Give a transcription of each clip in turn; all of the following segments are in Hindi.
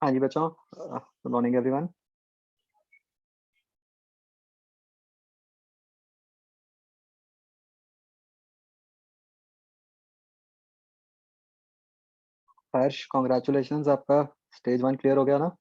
हाँ जी बच्चों, गुड मॉर्निंग एवरीवन। हर्ष, कॉन्ग्रेचुलेशंस, आपका स्टेज 1 क्लियर हो गया ना?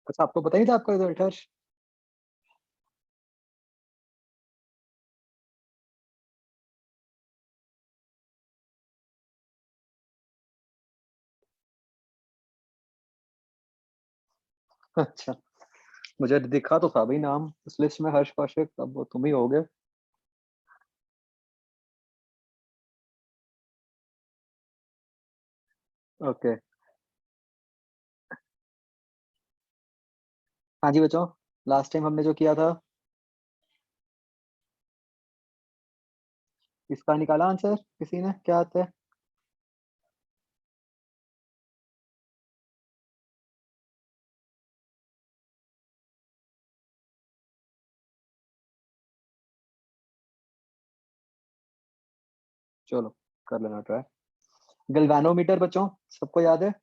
अच्छा, आपको पता ही था आपका रिजल्ट हर्ष? अच्छा, मुझे दिखा तो था भाई नाम उस लिस्ट में, हर्ष कौशिक, अब वो तुम ही होगे। ओके। हाँ जी बच्चों, लास्ट टाइम हमने जो किया था, इसका निकाला आंसर किसी ने? क्या आता है? चलो, कर लेना ट्राई। गैल्वेनोमीटर बच्चों, सबको याद है?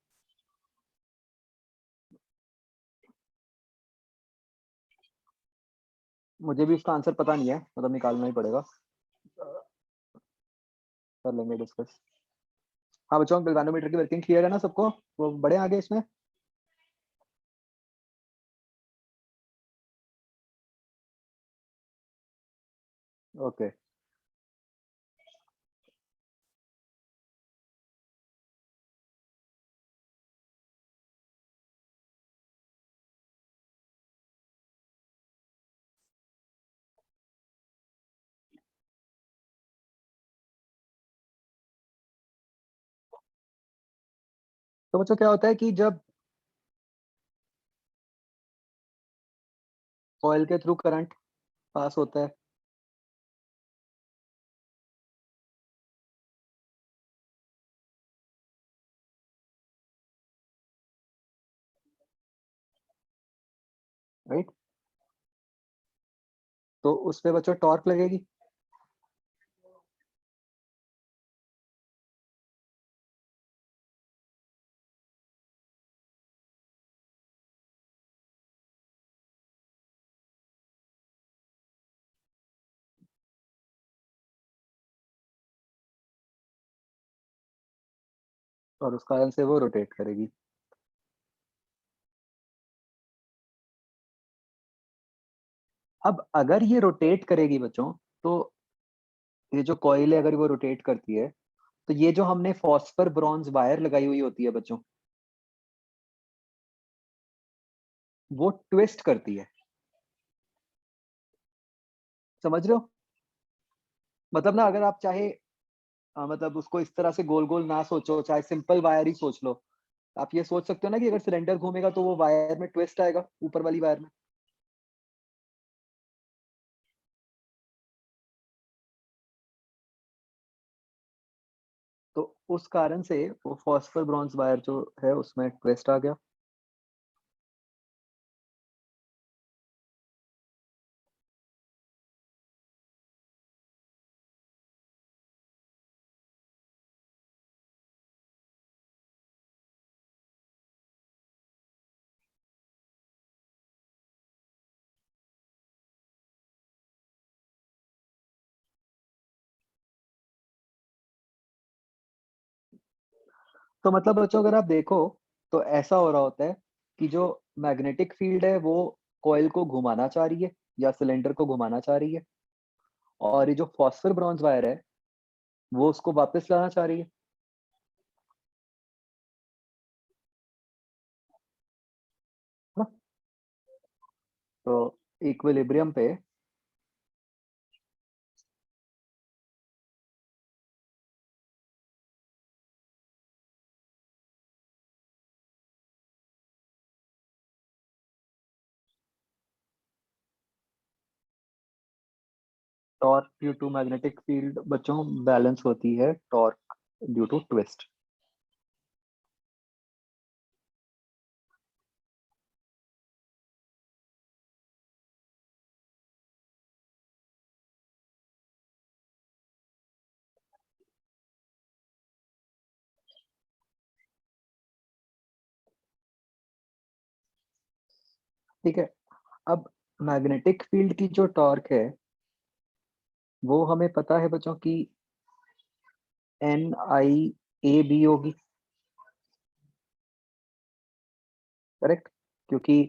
मुझे भी उसका आंसर पता नहीं है, मतलब निकालना ही पड़ेगा। कर लेंगे डिस्कस। हाँ बच्चों, गैल्वेनोमीटर की वर्किंग क्लियर है ना सबको? वो बढ़े आगे इसमें। ओके। तो बच्चों क्या होता है कि जब कॉइल के थ्रू करंट पास होता है, राइट, तो उस पे बच्चों टॉर्क लगेगी। और उस कारण से वो रोटेट करेगी। अब अगर ये रोटेट करेगी बच्चों, तो ये जो कॉइल है अगर वो रोटेट करती है, तो ये जो हमने फॉस्फर ब्रॉन्ज वायर लगाई हुई होती है बच्चों, वो ट्विस्ट करती है। समझ रहे हो? मतलब ना, अगर आप चाहे मतलब उसको इस तरह से गोल गोल ना सोचो, चाहे सिंपल वायर ही सोच लो, आप ये सोच सकते हो ना कि अगर सिलेंडर घूमेगा तो वो वायर में ट्विस्ट आएगा, ऊपर वाली वायर में। तो उस कारण से वो फॉस्फर ब्रॉन्ज वायर जो है उसमें ट्विस्ट आ गया। तो मतलब बच्चों अगर आप देखो तो ऐसा हो रहा होता है कि जो मैग्नेटिक फील्ड है वो कॉइल को घुमाना चाह रही है या सिलेंडर को घुमाना चाह रही है, और ये जो फॉस्फर ब्रॉन्ज वायर है वो उसको वापस लाना चाह रही है ना? तो इक्विलिब्रियम पे torque due to magnetic field बच्चों बैलेंस होती है टॉर्क ड्यू टू ट्विस्ट। ठीक है, अब मैग्नेटिक फील्ड की जो टॉर्क है वो हमें पता है बच्चों की NIAB होगी, करेक्ट? क्योंकि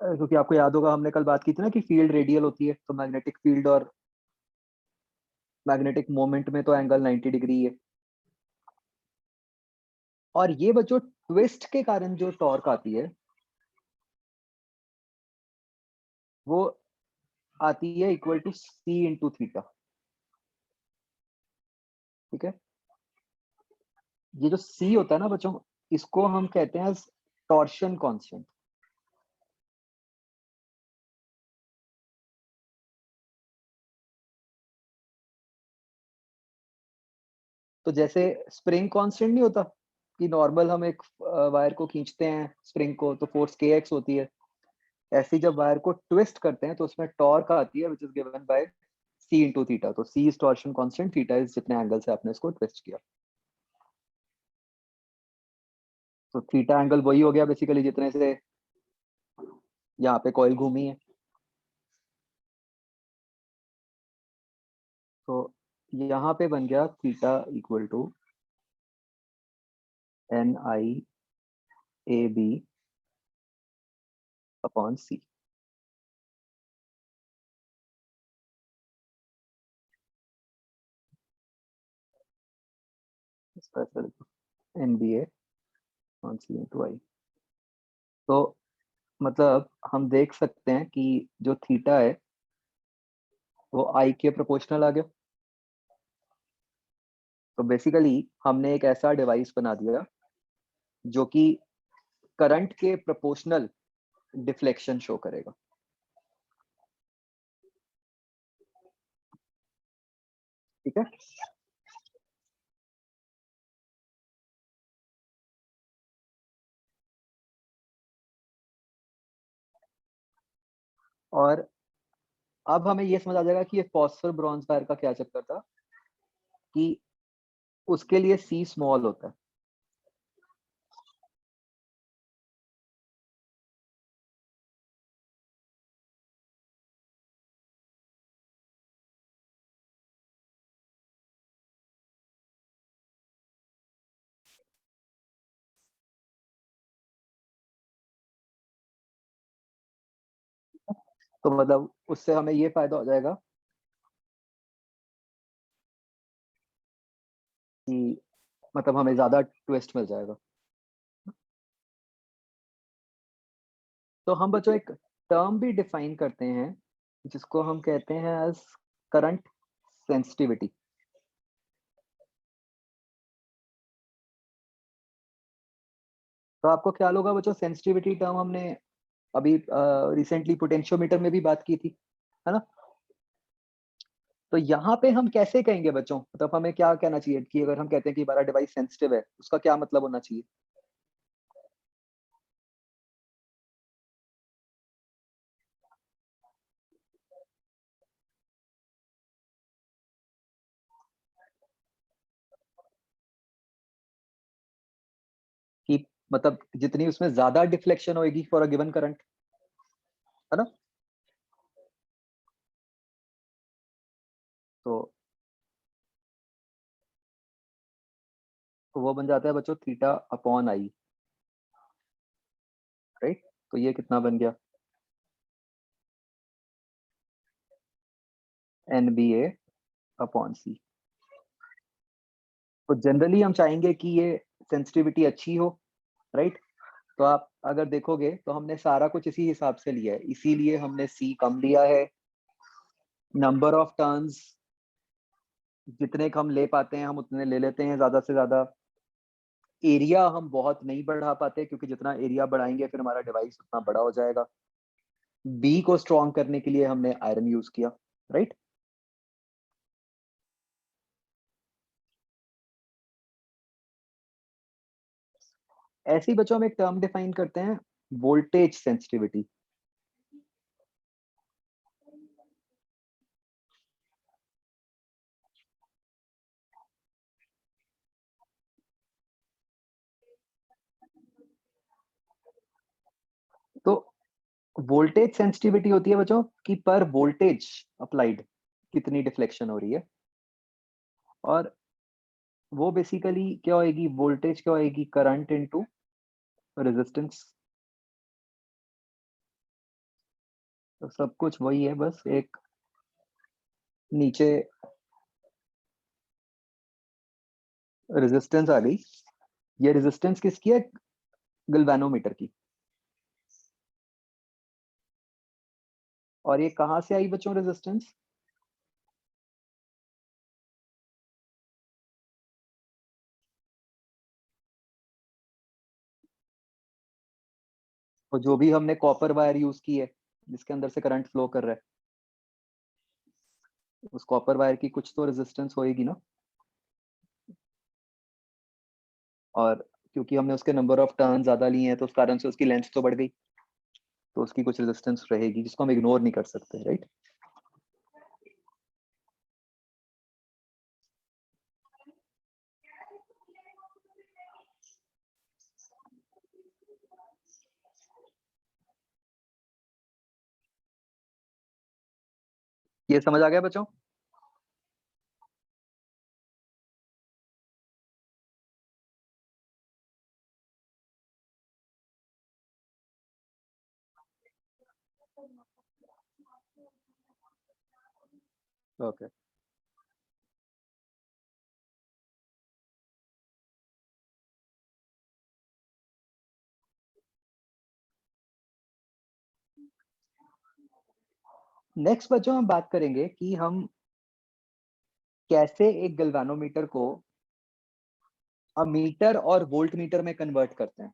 क्योंकि आपको याद होगा हमने कल बात की थी ना कि फील्ड रेडियल होती है, तो मैग्नेटिक फील्ड और मैग्नेटिक मोमेंट में तो एंगल 90 डिग्री है। और ये बच्चों ट्विस्ट के कारण जो टॉर्क आती है वो आती है equal to C into theta. ठीक है, ये जो C होता है ना बच्चों, इसको हम कहते हैं टॉर्शन कांस्टेंट। तो जैसे स्प्रिंग कांस्टेंट नहीं होता कि नॉर्मल हम एक वायर को खींचते हैं स्प्रिंग को तो फोर्स kx होती है, ऐसे ही जब वायर को ट्विस्ट करते हैं तो उसमें टॉर्क आती है which is given by C into theta. तो C is torsion constant, theta is जितने एंगल से आपने इसको ट्विस्ट किया। तो थीटा एंगल वही हो गया बेसिकली जितने से यहाँ पे कॉइल घूमी है। तो यहाँ पे बन गया theta equal to NIAB upon C। NBA upon C into I. तो मतलब हम देख सकते हैं कि जो थीटा है वो आई के प्रोपोर्शनल आ गया। तो बेसिकली हमने एक ऐसा डिवाइस बना दिया जो कि करंट के प्रोपोर्शनल डिफ्लेक्शन शो करेगा। ठीक है, और अब हमें ये समझ आ जाएगा कि ये फॉस्फर ब्रॉन्ज वायर का क्या चक्कर था कि उसके लिए C स्मॉल होता है। तो मतलब उससे हमें ये फायदा हो जाएगा कि मतलब हमें ज्यादा ट्विस्ट मिल जाएगा। तो हम बच्चों एक टर्म भी डिफाइन करते हैं जिसको हम कहते हैं एज करंट सेंसिटिविटी। तो आपको ख्याल होगा बच्चों सेंसिटिविटी टर्म हमने अभी रिसेंटली पोटेंशियोमीटर में भी बात की थी, है ना? तो यहाँ पे हम कैसे कहेंगे बच्चों, मतलब हमें क्या कहना चाहिए कि अगर हम कहते हैं कि हमारा डिवाइस सेंसिटिव है उसका क्या मतलब होना चाहिए? कि मतलब जितनी उसमें ज्यादा डिफ्लेक्शन होगी फॉर अ गिवन करंट है ना? तो वो बन जाता है बच्चों थीटा अपॉन आई, राइट? तो ये कितना बन गया? एन बी ए अपॉन सी। तो जनरली हम चाहेंगे कि ये सेंसिटिविटी अच्छी हो, राइट? तो आप अगर देखोगे तो हमने सारा कुछ इसी हिसाब से लिया है, इसीलिए हमने सी कम लिया है। नंबर ऑफ टर्न्स जितने हम ले पाते हैं हम उतने ले लेते हैं ज्यादा से ज्यादा। एरिया हम बहुत नहीं बढ़ा पाते क्योंकि जितना एरिया बढ़ाएंगे फिर हमारा डिवाइस उतना बड़ा हो जाएगा। बी को स्ट्रॉन्ग करने के लिए हमने आयरन यूज किया, राइट? ऐसे ही बच्चों हम एक टर्म डिफाइन करते हैं, वोल्टेज सेंसिटिविटी। तो वोल्टेज सेंसिटिविटी होती है बच्चों कि पर वोल्टेज अप्लाइड कितनी डिफ्लेक्शन हो रही है। और वो बेसिकली क्या होएगी, वोल्टेज क्या होएगी, करंट इनटू रेजिस्टेंस। तो सब कुछ वही है, बस एक नीचे रेजिस्टेंस आ गई। ये रेजिस्टेंस किसकी है? गैल्वेनोमीटर की। और ये कहां से आई बच्चों रेजिस्टेंस? तो जो भी हमने कॉपर वायर यूज की है जिसके अंदर से करंट फ्लो कर रहा है, उस कॉपर वायर की कुछ तो रेजिस्टेंस होएगी ना। और क्योंकि हमने उसके नंबर ऑफ टर्न ज्यादा लिए हैं तो उस कारण से उसकी लेंथ तो बढ़ गई, तो उसकी कुछ रेजिस्टेंस रहेगी जिसको हम इग्नोर नहीं कर सकते, राइट? ये समझ आ गया बच्चों? ओके। नेक्स्ट बच्चों हम बात करेंगे कि हम कैसे एक गैल्वेनोमीटर को अमीटर और वोल्ट मीटर में कन्वर्ट करते हैं।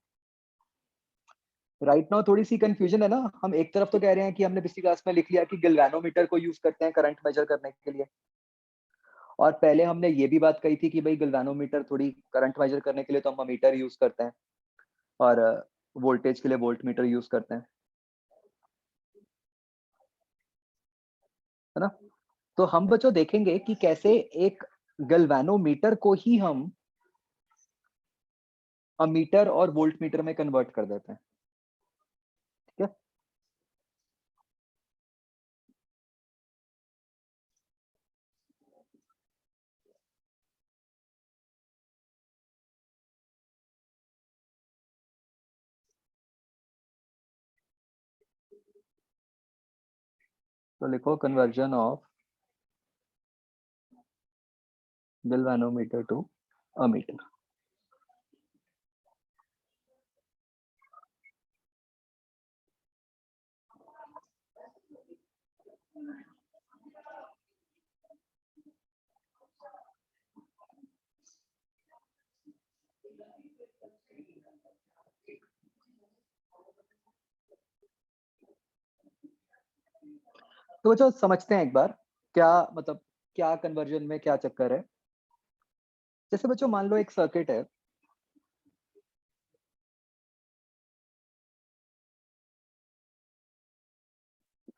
राइट नाउ थोड़ी सी कंफ्यूजन है ना। हम एक तरफ तो कह रहे हैं कि हमने पिछली क्लास में लिख लिया कि गैल्वेनोमीटर को यूज करते हैं करंट मेजर करने के लिए, और पहले हमने ये भी बात कही थी कि भाई गैल्वेनोमीटर थोड़ी करंट मेजर करने के लिए तो हम अमीटर यूज करते हैं, और वोल्टेज के लिए वोल्ट मीटर यूज करते हैं, है ना? तो हम बच्चों देखेंगे कि कैसे एक गैल्वेनोमीटर को ही हम अमीटर और वोल्ट मीटर में कन्वर्ट कर देते हैं, ठीक है? तो लिखो conversion of galvanometer to ammeter. तो बच्चों समझते हैं एक बार क्या मतलब, क्या कन्वर्जन में क्या चक्कर है। जैसे बच्चों मान लो एक सर्किट है,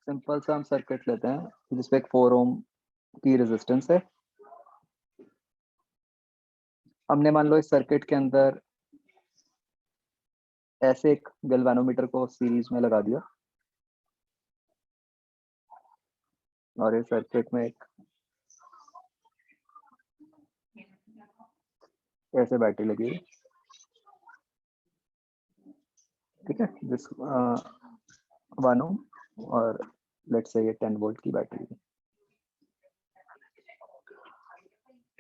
सिंपल सा हम सर्किट लेते हैं जिसपे एक 4 ओम की रेजिस्टेंस है। हमने मान लो इस सर्किट के अंदर ऐसे एक गैल्वेनोमीटर को सीरीज में लगा दिया। और इस सर्किट में एक ऐसे बैटरी लगी है, ठीक है, जिस 1 ओम और लेट्स से ये 10 वोल्ट की बैटरी है।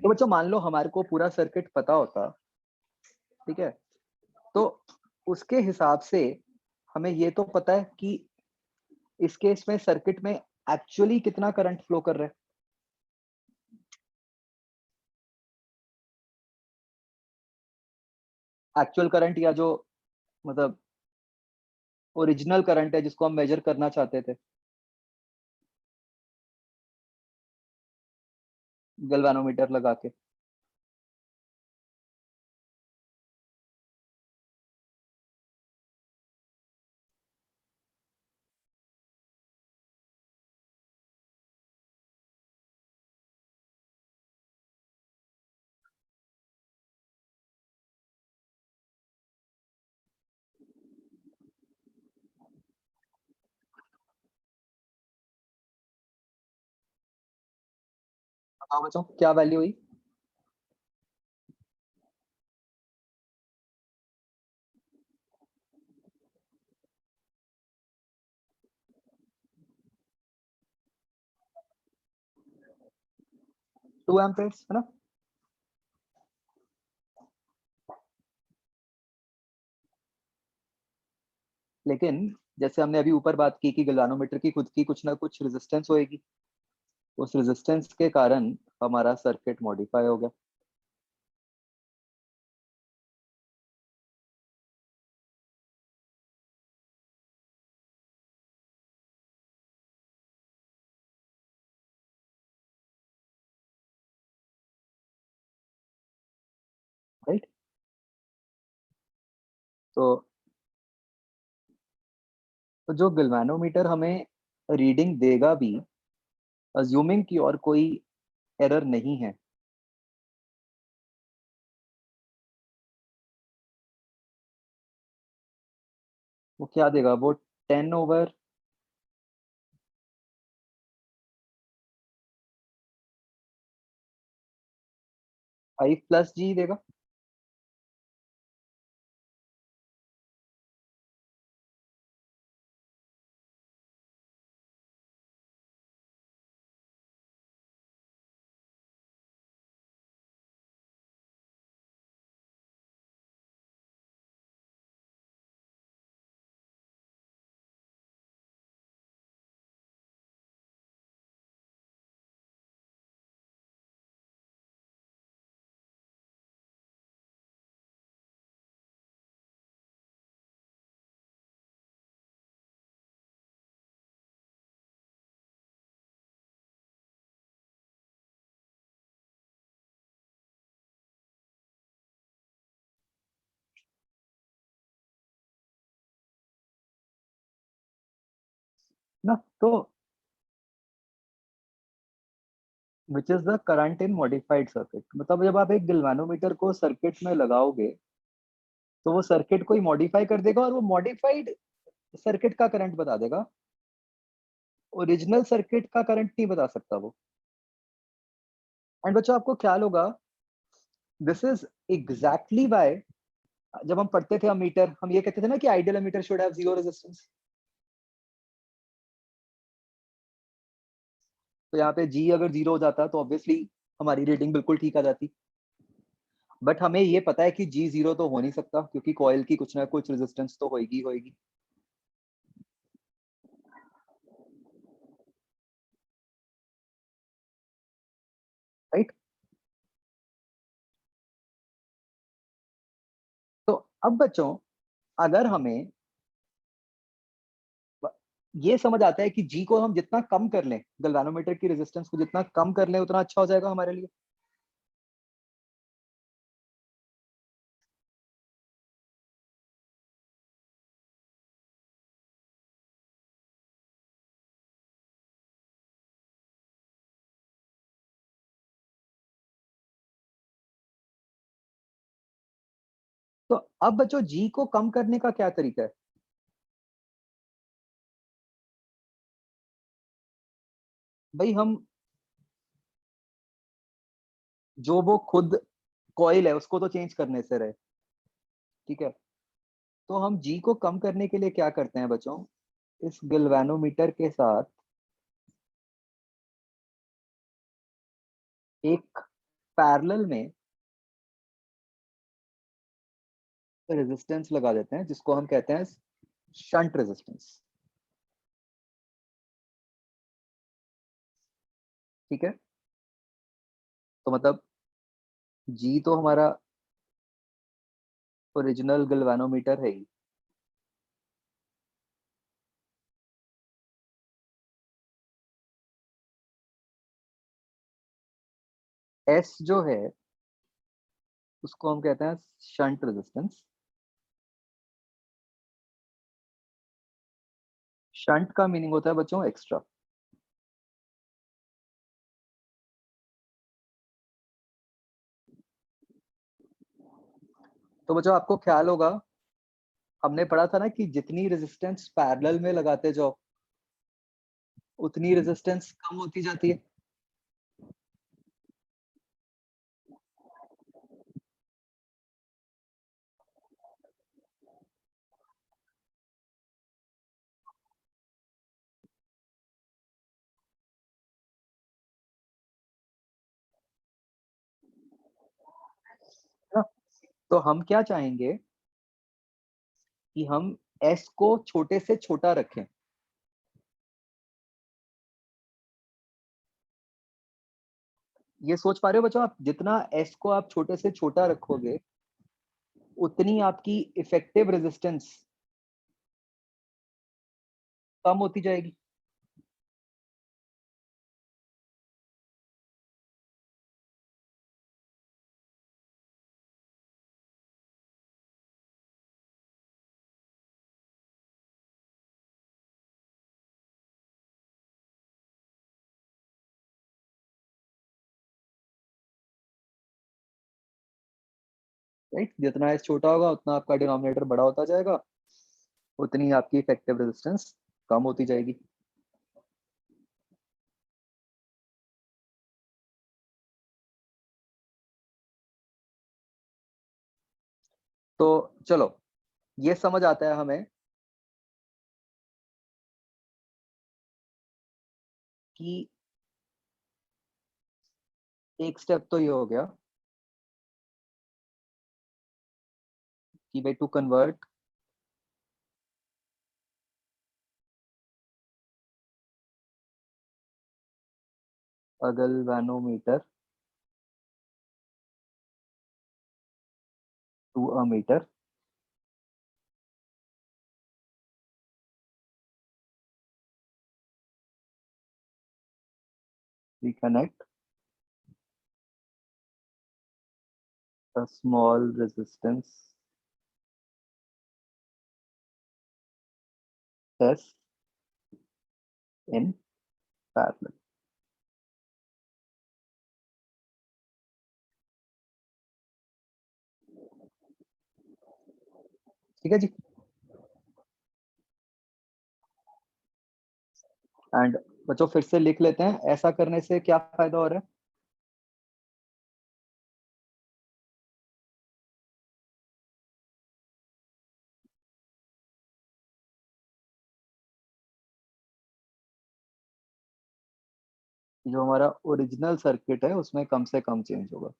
तो बच्चों मान लो हमारे को पूरा सर्किट पता होता, ठीक है, तो उसके हिसाब से हमें ये तो पता है कि इस केस में सर्किट में एक्चुअली कितना करंट फ्लो कर रहा है। एक्चुअल करंट या जो मतलब ओरिजिनल करंट है जिसको हम मेजर करना चाहते थे गैल्वेनोमीटर लगा के। बताओ बच्चों क्या वैल्यू हुई। टू एम्पेयर्स है ना। लेकिन जैसे हमने अभी ऊपर बात की कि गैल्वेनोमीटर की खुद की कुछ ना कुछ रेजिस्टेंस होएगी, उस रेजिस्टेंस के कारण हमारा सर्किट मॉडिफाई हो गया। राइट। तो जो गैल्वेनोमीटर हमें रीडिंग देगा भी, अज्यूमिंग की और कोई एरर नहीं है, वो क्या देगा, वो 10/5 प्लस जी देगा। ना तो which is the current in modified circuit, मतलब जब आप एक गैल्वेनोमीटर को सर्किट में लगाओगे तो वो सर्किट को ही मॉडिफाई कर देगा और वो मॉडिफाइड सर्किट का करंट बता देगा, ओरिजिनल सर्किट का करंट नहीं बता सकता वो। एंड बच्चों आपको ख्याल होगा, दिस इज एग्जैक्टली वाई जब हम पढ़ते थे अमीटर, हम ये कहते थे ना कि ideal ammeter should have zero resistance. तो यहाँ पे जी अगर जीरो हो जाता तो ऑब्वियसली हमारी रीडिंग बिल्कुल ठीक आ जाती। बट हमें ये पता है कि जी जीरो तो हो नहीं सकता क्योंकि कॉइल की कुछ ना कुछ रेजिस्टेंस तो होगी होगी। राइट। तो अब बच्चों अगर हमें ये समझ आता है कि जी को हम जितना कम कर लें, गैल्वेनोमीटर की रेजिस्टेंस को जितना कम कर लें उतना अच्छा हो जाएगा हमारे लिए। तो अब बच्चों जी को कम करने का क्या तरीका है। भाई हम जो वो खुद कॉइल है उसको तो चेंज करने से रहे, ठीक है। तो हम जी को कम करने के लिए क्या करते हैं बच्चों, इस गैल्वेनोमीटर के साथ एक पैरेलल में रेजिस्टेंस लगा देते हैं जिसको हम कहते हैं शंट रेजिस्टेंस, ठीक है। तो मतलब जी तो हमारा ओरिजिनल गैल्वेनोमीटर है ही, एस जो है उसको हम कहते हैं शंट रेजिस्टेंस। शंट का मीनिंग होता है बच्चों एक्स्ट्रा। तो बच्चों आपको ख्याल होगा, हमने पढ़ा था ना कि जितनी रेजिस्टेंस पैरेलल में लगाते जाओ उतनी रेजिस्टेंस कम होती जाती है। ना? तो हम क्या चाहेंगे कि हम एस को छोटे से छोटा रखें। ये सोच पा रहे हो बच्चों आप, जितना एस को आप छोटे से छोटा रखोगे उतनी आपकी इफेक्टिव रेजिस्टेंस कम होती जाएगी। राइट, जितना एस छोटा होगा उतना आपका डिनोमिनेटर बड़ा होता जाएगा, उतनी आपकी इफेक्टिव रेजिस्टेंस कम होती जाएगी। तो चलो ये समझ आता है हमें कि एक स्टेप तो ये हो गया कि भाई to convert a galvanometer to ammeter, we connect a small resistance S in parallel। ठीक है जी। एंड बच्चों फिर से लिख लेते हैं, ऐसा करने से क्या फायदा हो रहा है। जो हमारा ओरिजिनल सर्किट है उसमें कम से कम चेंज होगा।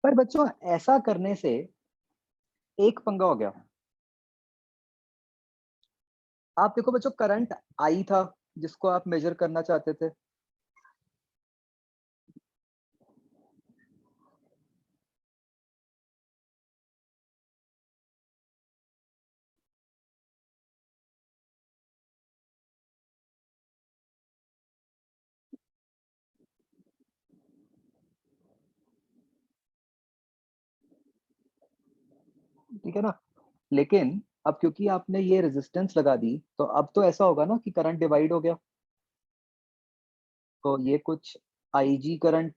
पर बच्चों ऐसा करने से एक पंगा हो गया। आप देखो बच्चों, करंट आई था जिसको आप मेजर करना चाहते थे, ठीक है ना। लेकिन अब क्योंकि आपने ये रेजिस्टेंस लगा दी, तो अब तो ऐसा होगा ना कि करंट डिवाइड हो गया। तो ये कुछ IG करंट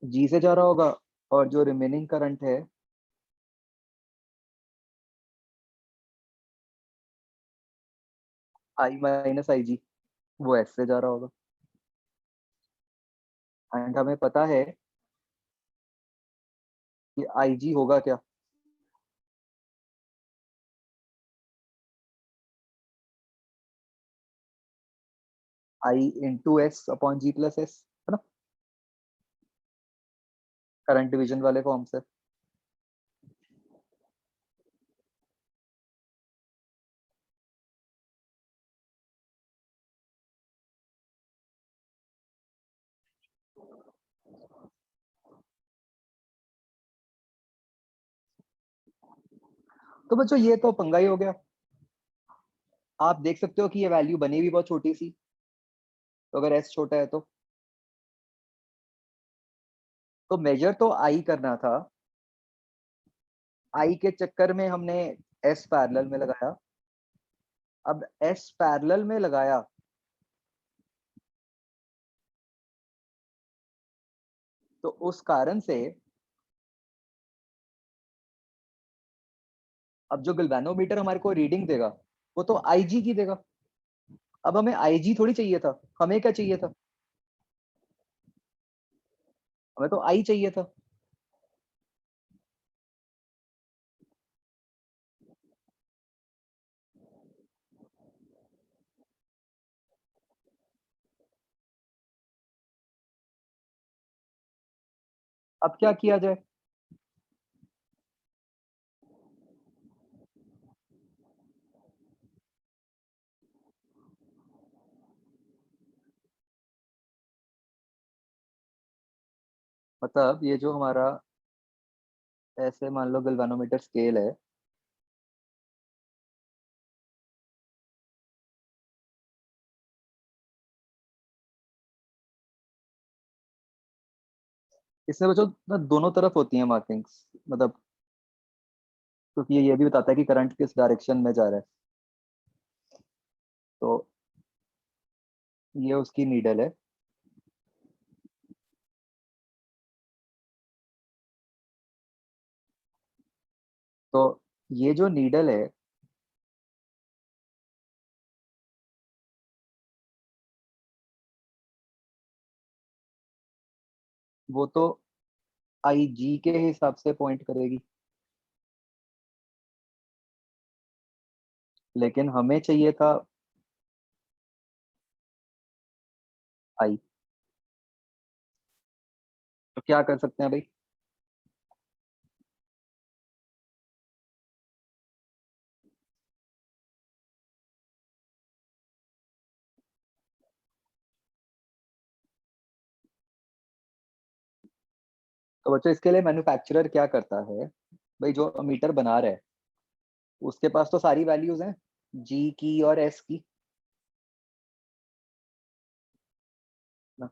G से जा रहा होगा, और जो रिमेनिंग करंट है I माइनस IG, वो S से जा रहा होगा। एंड हमें पता है कि IG होगा क्या? I into S upon G plus S, है ना, करंट डिवीजन वाले फॉर्म से। तो बच्चों ये तो पंगा ही हो गया। आप देख सकते हो कि ये वैल्यू बनी भी बहुत छोटी सी, तो अगर S छोटा है तो मेजर तो I करना था। I के चक्कर में हमने S पैरेलल में लगाया। अब S पैरेलल में लगाया, तो उस कारण से अब जो गैल्वेनोमीटर हमारे को रीडिंग देगा, वो तो IG की देगा। अब हमें IG थोड़ी चाहिए था, हमें क्या चाहिए था? हमें तो I चाहिए था। अब क्या किया जाए? मतलब ये जो हमारा, ऐसे मान लो गैल्वेनोमीटर स्केल है, इसमें बच्चों ना दोनों तरफ होती है मार्किंग्स, मतलब क्योंकि ये भी बताता है कि करंट किस डायरेक्शन में जा रहा है। तो ये उसकी नीडल है। तो ये जो नीडल है, वो तो IG के हिसाब से पॉइंट करेगी, लेकिन हमें चाहिए था I। तो क्या कर सकते हैं भाई? तो बच्चों इसके लिए मैन्युफैक्चरर क्या करता है, भाई जो मीटर बना रहा है उसके पास तो सारी वैल्यूज हैं, G की और S की ना।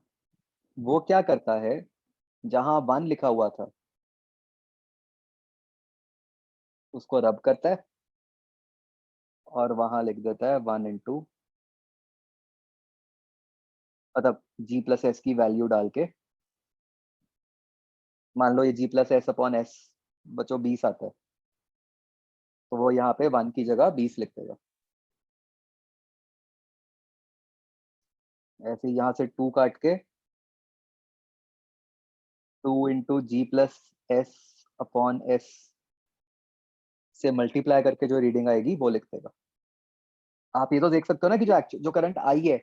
वो क्या करता है, जहां 1 लिखा हुआ था उसको रब करता है, और वहां लिख देता है 1 इंटू, मतलब G प्लस S की वैल्यू डाल के। मान लो ये G plus S upon S बच्चों 20 आता है, तो वो यहाँ पे 1 की जगह 20 लिख देगा। ऐसे ही यहाँ से 2 काट के 2 into G plus S upon S से मल्टीप्लाई करके जो रीडिंग आएगी वो लिख देगा। आप ये तो देख सकते हो ना कि जो करंट आई है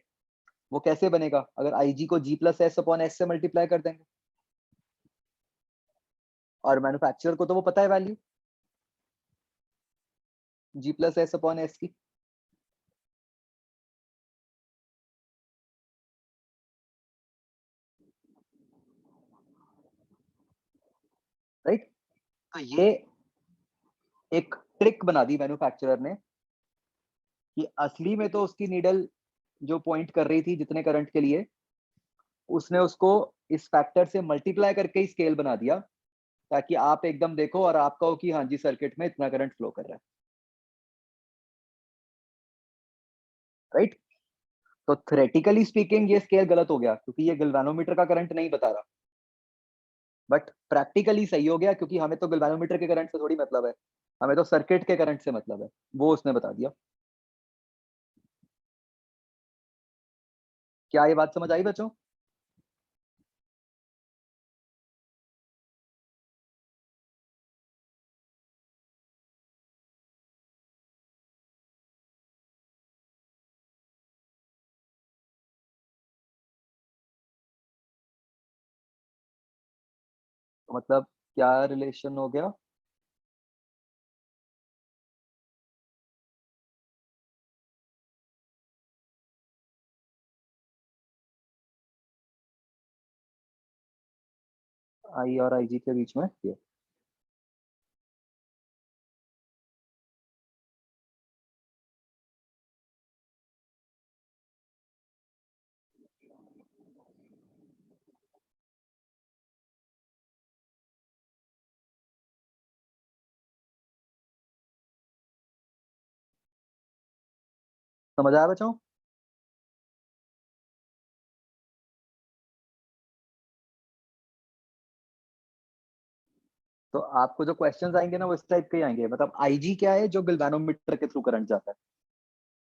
वो कैसे बनेगा, अगर IG को G plus S upon S से मल्टीप्लाई कर देंगे, और मैन्युफैक्चरर को तो वो पता है value G plus S upon S की, राइट। तो ये एक ट्रिक बना दी मैन्युफैक्चरर ने कि असली में तो उसकी नीडल जो पॉइंट कर रही थी जितने करंट के लिए, उसने उसको इस फैक्टर से मल्टीप्लाई करके ही स्केल बना दिया, ताकि आप एकदम देखो और आप कहो कि हाँ जी सर्किट में इतना करंट फ्लो कर रहा है, राइट? तो थ्योरेटिकली स्पीकिंग ये स्केल गलत हो गया क्योंकि ये गैल्वेनोमीटर का करंट नहीं बता रहा। बट प्रैक्टिकली सही हो गया क्योंकि हमें तो गैल्वेनोमीटर के करंट से थोड़ी मतलब है, हमें तो सर्किट के करंट से मतलब है, वो उसने बता दिया। क्या ये बात समझ आई बच्चों? तो मतलब क्या रिलेशन हो गया? आई और आई जी के बीच में ये। समझ आया बच्चों? तो आपको जो क्वेश्चंस आएंगे ना वो इस टाइप के ही आएंगे, मतलब आईजी क्या है, जो गैल्वेनोमीटर के थ्रू करंट जाता है।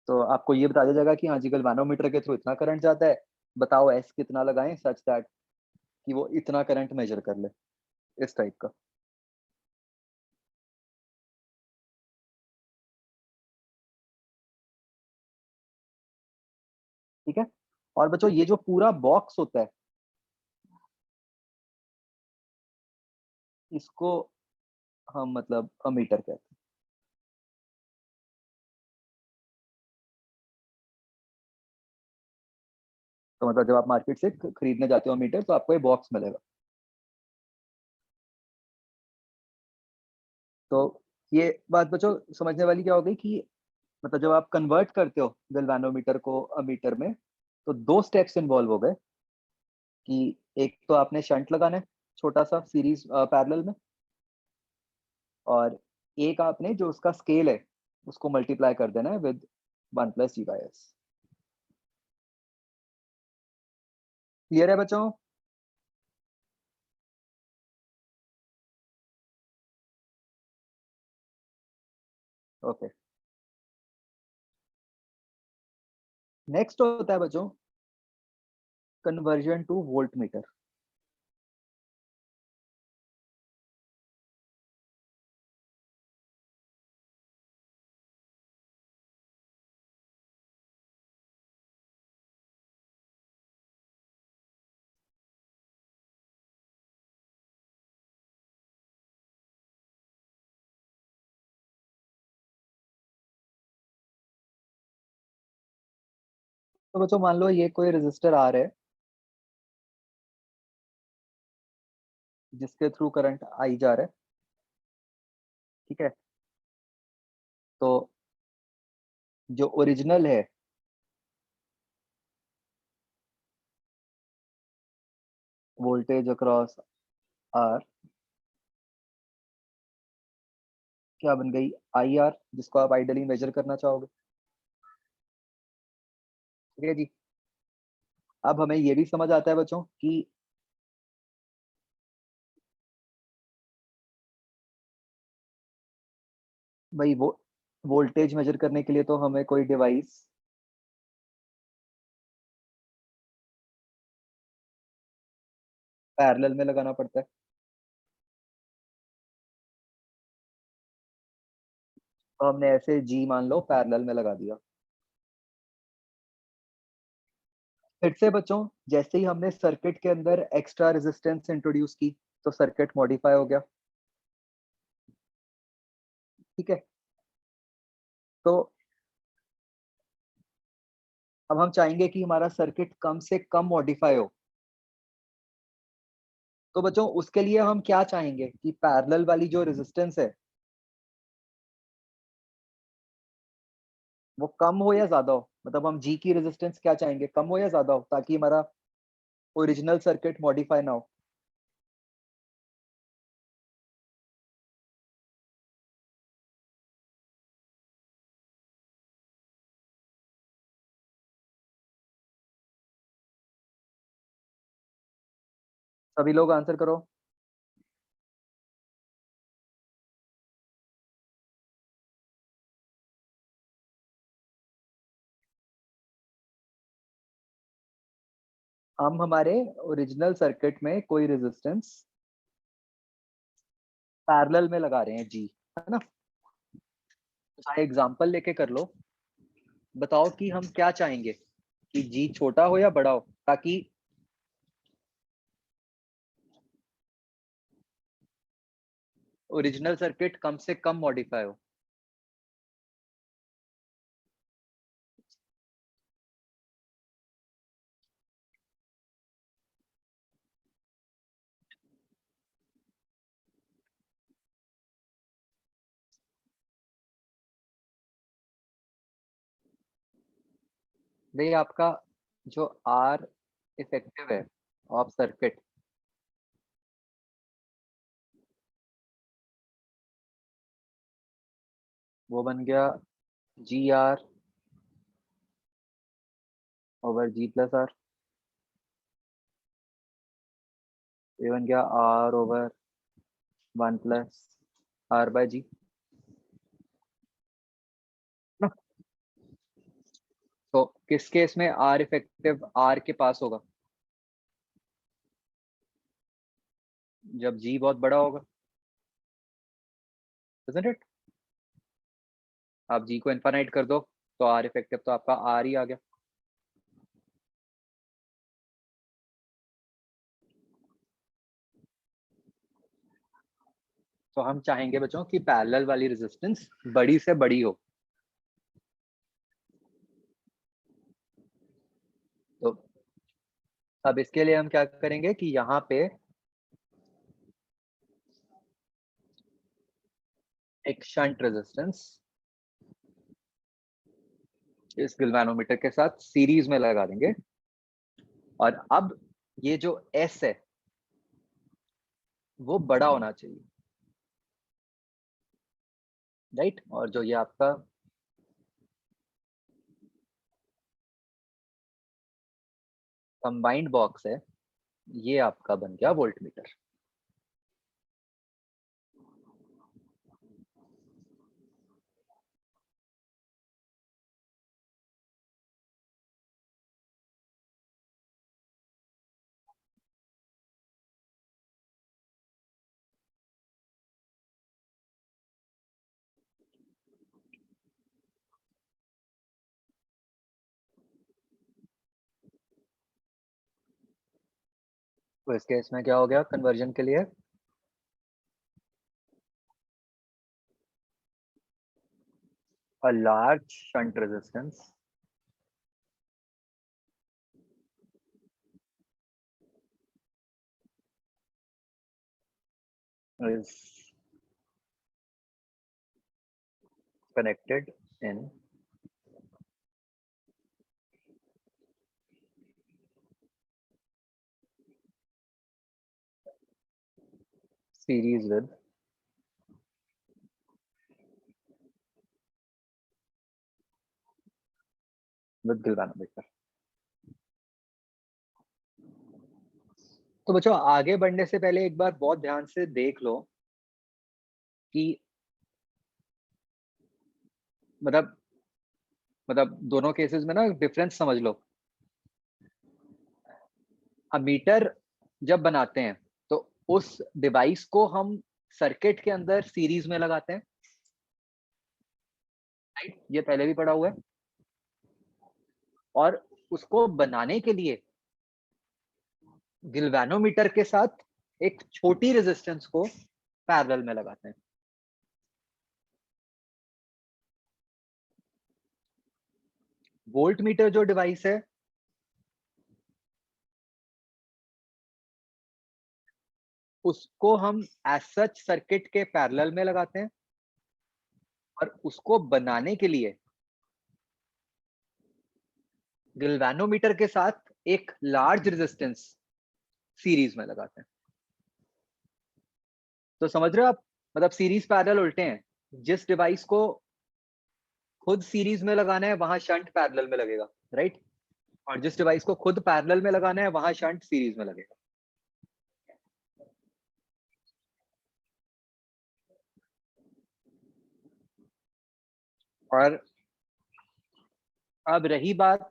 तो आपको ये बता दिया जाएगा कि हाँ जी गैल्वेनोमीटर के थ्रू इतना करंट जाता है, बताओ एस कितना लगाएं सच दैट कि वो इतना करंट मेजर कर ले, इस टाइप का। ठीक है। और बच्चों ये जो पूरा बॉक्स होता है, इसको हम मतलब अमीटर कहते हैं। तो मतलब जब आप मार्केट से खरीदने जाते हो मीटर तो आपको ये बॉक्स मिलेगा। तो ये बात बच्चों समझने वाली क्या हो गई कि मतलब जब आप कन्वर्ट करते हो गैल्वेनोमीटर को अमीटर में, तो दो स्टेप्स इन्वॉल्व हो गए कि एक तो आपने शंट लगाना है छोटा सा सीरीज पैरेलल में, और एक आपने जो उसका स्केल है उसको मल्टीप्लाई कर देना है विद 1 + G/S। क्लियर है बच्चों? ओके। नेक्स्ट होता है बच्चों कन्वर्जन टू वोल्ट मीटर। तो बच्चों मान लो ये कोई रेजिस्टर आ रहा है जिसके थ्रू करंट आई जा रहा है, ठीक है? तो जो ओरिजिनल है वोल्टेज अक्रॉस आर क्या बन गई, आई आर, जिसको आप आइडियली मेजर करना चाहोगे। ठीक है जी। अब हमें ये भी समझ आता है बच्चों कि भाई वो वोल्टेज मेजर करने के लिए तो हमें कोई डिवाइस पैरेलल में लगाना पड़ता है। तो हमने ऐसे जी मान लो पैरेलल में लगा दिया। फिर से बच्चों जैसे ही हमने सर्किट के अंदर एक्स्ट्रा रेजिस्टेंस इंट्रोड्यूस की तो सर्किट मॉडिफाई हो गया। ठीक है। तो अब हम चाहेंगे कि हमारा सर्किट कम से कम मॉडिफाई हो। तो बच्चों उसके लिए हम क्या चाहेंगे कि पैरेलल वाली जो रेजिस्टेंस है वो कम हो या ज्यादा हो, मतलब हम जी की रेजिस्टेंस क्या चाहेंगे, कम हो या ज्यादा हो, ताकि हमारा ओरिजिनल सर्किट मॉडिफाई ना हो। सभी लोग आंसर करो। हम हमारे ओरिजिनल सर्किट में कोई रेजिस्टेंस पैरेलल में लगा रहे हैं जी, है ना। चाहे एग्जांपल लेके कर लो, बताओ कि हम क्या चाहेंगे कि जी छोटा हो या बड़ा हो, ताकि ओरिजिनल सर्किट कम से कम मॉडिफाई हो। भाई आपका जो आर इफेक्टिव है ऑफ सर्किट, वो बन गया G R over G plus R. ये बन गया R over 1 plus R by G. तो किस केस में आर इफेक्टिव आर के पास होगा? जब जी बहुत बड़ा होगा, isn't it? आप जी को इनफाइनाइट कर दो तो आर इफेक्टिव तो आपका आर ही आ गया। तो हम चाहेंगे बच्चों कि पैरेलल वाली रेजिस्टेंस बड़ी से बड़ी हो। तो अब इसके लिए हम क्या करेंगे कि यहाँ पे एक शंट रेजिस्टेंस इस गैल्वेनोमीटर के साथ सीरीज में लगा देंगे। और अब ये जो एस है वो बड़ा होना चाहिए, राइट। और जो ये आपका कंबाइंड बॉक्स है, ये आपका बन गया वोल्ट मीटर। तो इस केस में क्या हो गया कन्वर्जन के लिए? a large shunt resistance is connected in series with galvanometer। तो बच्चों आगे बढ़ने से पहले एक बार बहुत ध्यान से देख लो कि मतलब दोनों केसेस में ना डिफरेंस समझ लो। अब मीटर जब बनाते हैं तो उस डिवाइस को हम सर्किट के अंदर सीरीज में लगाते हैं, राइट। ये पहले भी पढ़ा हुआ है। और उसको बनाने के लिए गैल्वेनोमीटर के साथ एक छोटी रेजिस्टेंस को पैरेलल में लगाते हैं। वोल्ट मीटर जो डिवाइस है उसको हम एज सच सर्किट के पैरेलल में लगाते हैं, और उसको बनाने के लिए गैल्वेनोमीटर के साथ एक लार्ज रेजिस्टेंस सीरीज में लगाते हैं। तो समझ रहे हो आप? मतलब सीरीज पैरेलल उल्टे हैं। जिस डिवाइस को खुद सीरीज में लगाना है वहां शंट पैरेलल में लगेगा, राइट। और जिस डिवाइस को खुद पैरेलल में लगाना है वहां शंट सीरीज में लगेगा। और अब रही बात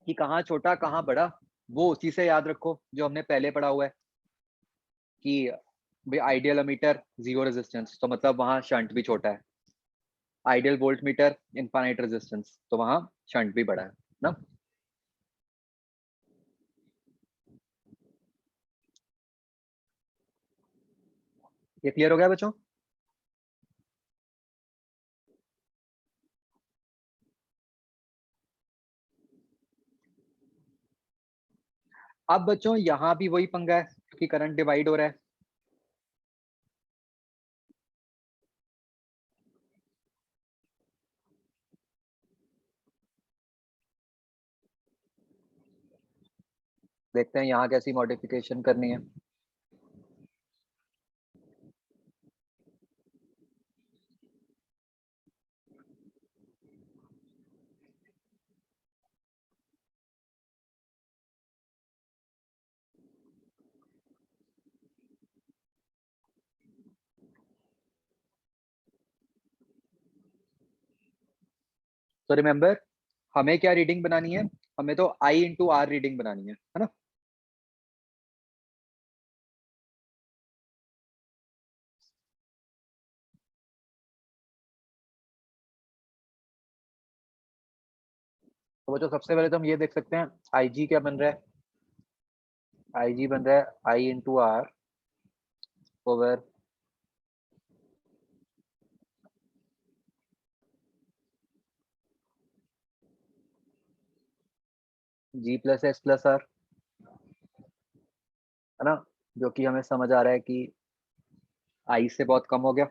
कि कहाँ छोटा कहाँ बड़ा, वो उसी से याद रखो जो हमने पहले पढ़ा हुआ है कि भाई आइडियल अमीटर जीरो रेजिस्टेंस, तो मतलब वहां शंट भी छोटा है। Ideal volt meter infinite resistance, तो वहां शंट भी बड़ा है ना। ये क्लियर हो गया बच्चों? अब बच्चों यहाँ भी वही पंगा है क्योंकि करंट डिवाइड हो रहा है। देखते हैं यहाँ कैसी मॉडिफिकेशन करनी है। तो रिमेंबर, हमें क्या रीडिंग बनानी है? हमें तो आई इंटू आर रीडिंग बनानी है ना। तो बच्चों सबसे पहले तो हम ये देख सकते हैं आई जी क्या बन रहा है। आई जी बन रहा है I into R over G plus S plus R, है ना, जो कि हमें समझ आ रहा है कि आई से बहुत कम हो गया।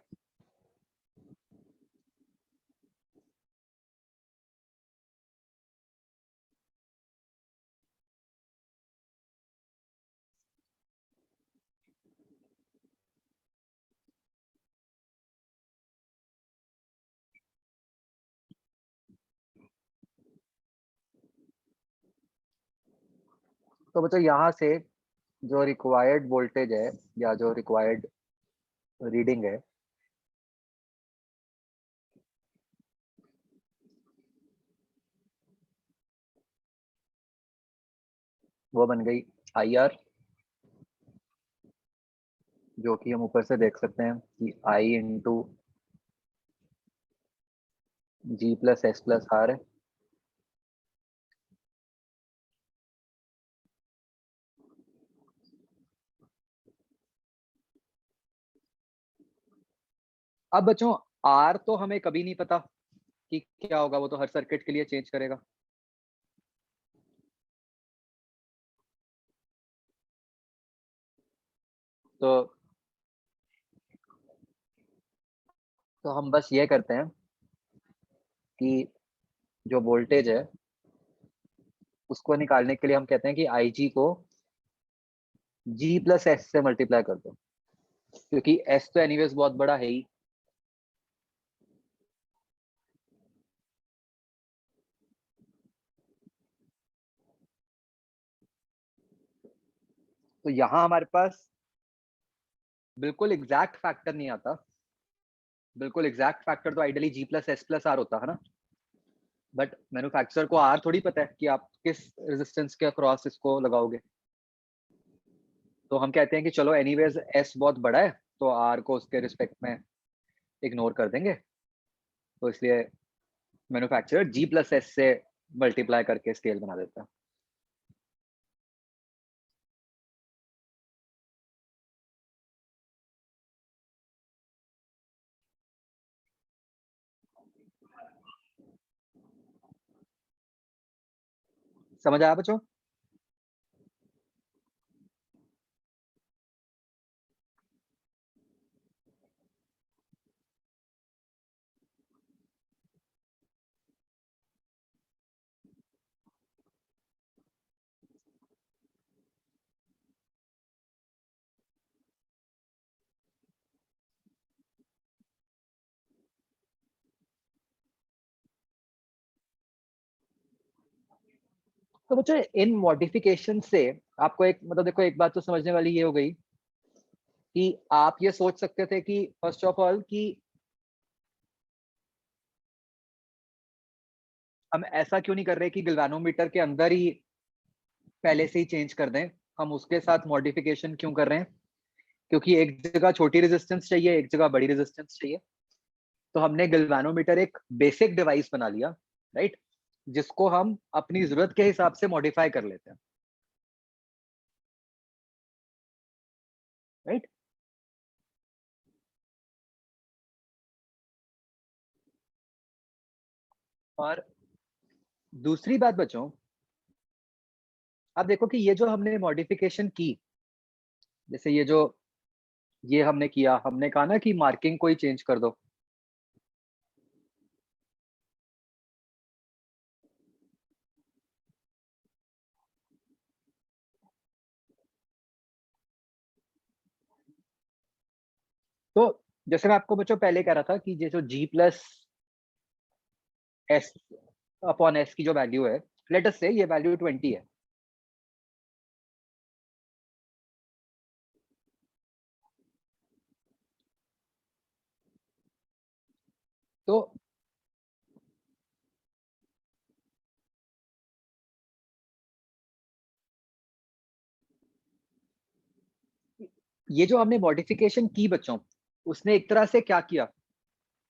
तो बच्चों यहाँ से जो रिक्वायर्ड वोल्टेज है या जो रिक्वायर्ड रीडिंग है वो बन गई आई आर, जो कि हम ऊपर से देख सकते हैं कि I into G plus S plus R है। अब बच्चों आर तो हमें कभी नहीं पता कि क्या होगा, वो तो हर सर्किट के लिए चेंज करेगा। तो हम बस ये करते हैं कि जो वोल्टेज है उसको निकालने के लिए हम कहते हैं कि आई जी को जी प्लस एस से मल्टीप्लाई कर दो, क्योंकि एस तो एनीवेज बहुत बड़ा है ही। तो यहाँ हमारे पास बिल्कुल एग्जैक्ट फैक्टर नहीं आता। बिल्कुल एग्जैक्ट फैक्टर तो ideally G plus S plus R होता है ना, बट मैन्युफैक्चरर को आर थोड़ी पता है कि आप किस रेजिस्टेंस के अक्रॉस इसको लगाओगे। तो हम कहते हैं कि चलो एनीवेज एस बहुत बड़ा है तो आर को उसके रिस्पेक्ट में इग्नोर कर देंगे, तो इसलिए मैन्युफैक्चरर जी प्लस एस से मल्टीप्लाई करके स्केल बना देता है। समझ आया बच्चों? तो बच्चों इन मॉडिफिकेशन से आपको एक मतलब देखो एक बात तो समझने वाली ये हो गई कि आप ये सोच सकते थे कि फर्स्ट ऑफ ऑल कि हम ऐसा क्यों नहीं कर रहे कि गैल्वेनोमीटर के अंदर ही पहले से ही चेंज कर दें, हम उसके साथ मॉडिफिकेशन क्यों कर रहे हैं? क्योंकि एक जगह छोटी रेजिस्टेंस चाहिए, एक जगह बड़ी रेजिस्टेंस चाहिए। तो हमने गैल्वेनोमीटर एक बेसिक डिवाइस बना लिया, राइट? जिसको हम अपनी ज़रूरत के हिसाब से मॉडिफाई कर लेते हैं, राइट? और दूसरी बात बच्चों, आप देखो कि ये जो हमने मॉडिफिकेशन की, जैसे ये हमने किया, हमने कहा ना कि मार्किंग को ही चेंज कर दो। तो जैसे मैं आपको बच्चों पहले कह रहा था कि ये जो G plus S upon S की जो वैल्यू है, लेट अस से ये वैल्यू 20 है। तो ये जो हमने मॉडिफिकेशन की बच्चों, उसने एक तरह से क्या किया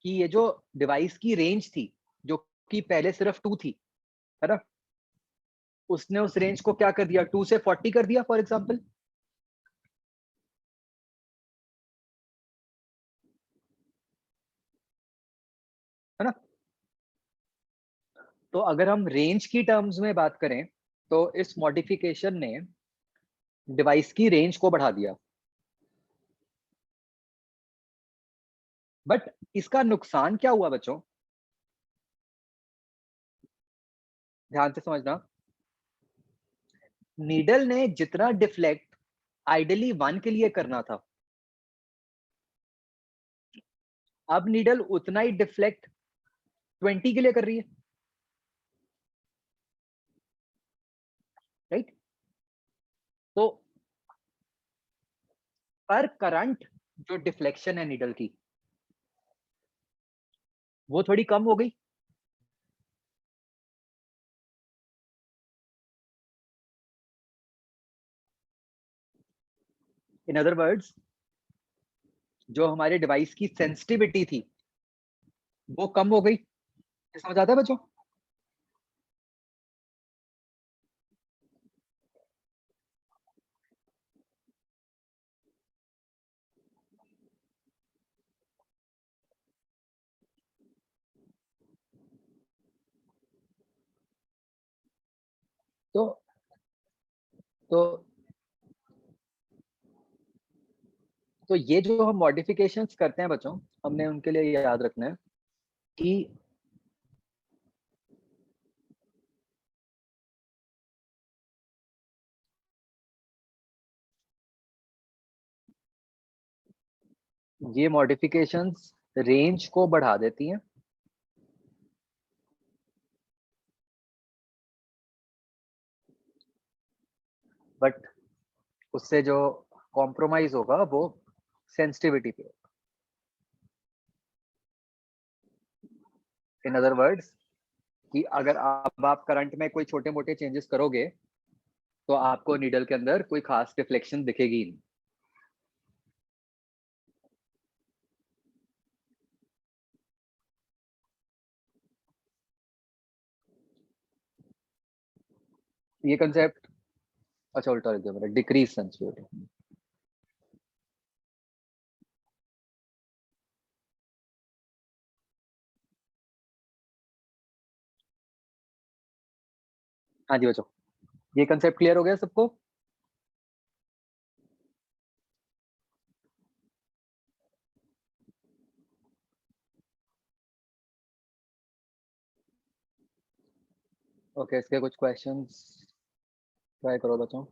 कि ये जो डिवाइस की रेंज थी, जो कि पहले सिर्फ 2 थी, है ना? उसने उस रेंज को क्या कर दिया, 2 से 40 कर दिया फॉर एग्जांपल, है ना? तो अगर हम रेंज की टर्म्स में बात करें, तो इस मॉडिफिकेशन ने डिवाइस की रेंज को बढ़ा दिया। बट इसका नुकसान क्या हुआ बच्चों? ध्यान से समझना। नीडल ने जितना डिफ्लेक्ट आइडियली 1 के लिए करना था, अब नीडल उतना ही डिफ्लेक्ट 20 के लिए कर रही है, राइट? तो पर करंट जो डिफ्लेक्शन है नीडल की, वो थोड़ी कम हो गई। इन अदर वर्ड्स, जो हमारे डिवाइस की सेंसिटिविटी थी, वो कम हो गई। समझ आता है बच्चों? तो तो तो ये जो हम मॉडिफिकेशंस करते हैं बच्चों, हमने उनके लिए ये याद रखना है कि ये मॉडिफिकेशंस रेंज को बढ़ा देती हैं, बट उससे जो कॉम्प्रोमाइज होगा वो सेंसिटिविटी पे। इन अदर वर्ड्स, कि अगर आप करंट में कोई छोटे-मोटे चेंजेस करोगे, तो आपको नीडल के अंदर कोई खास रिफ्लेक्शन दिखेगी ही नहीं। ये कांसेप्ट अच्छा उल्टा लिख दिया मैंने, डिक्रीज सेंसिटिविटी। हाँ जी बच्चों, ये कांसेप्ट क्लियर हो गया सबको? ओके, इसके कुछ क्वेश्चंस ट्राई करो बच्चों।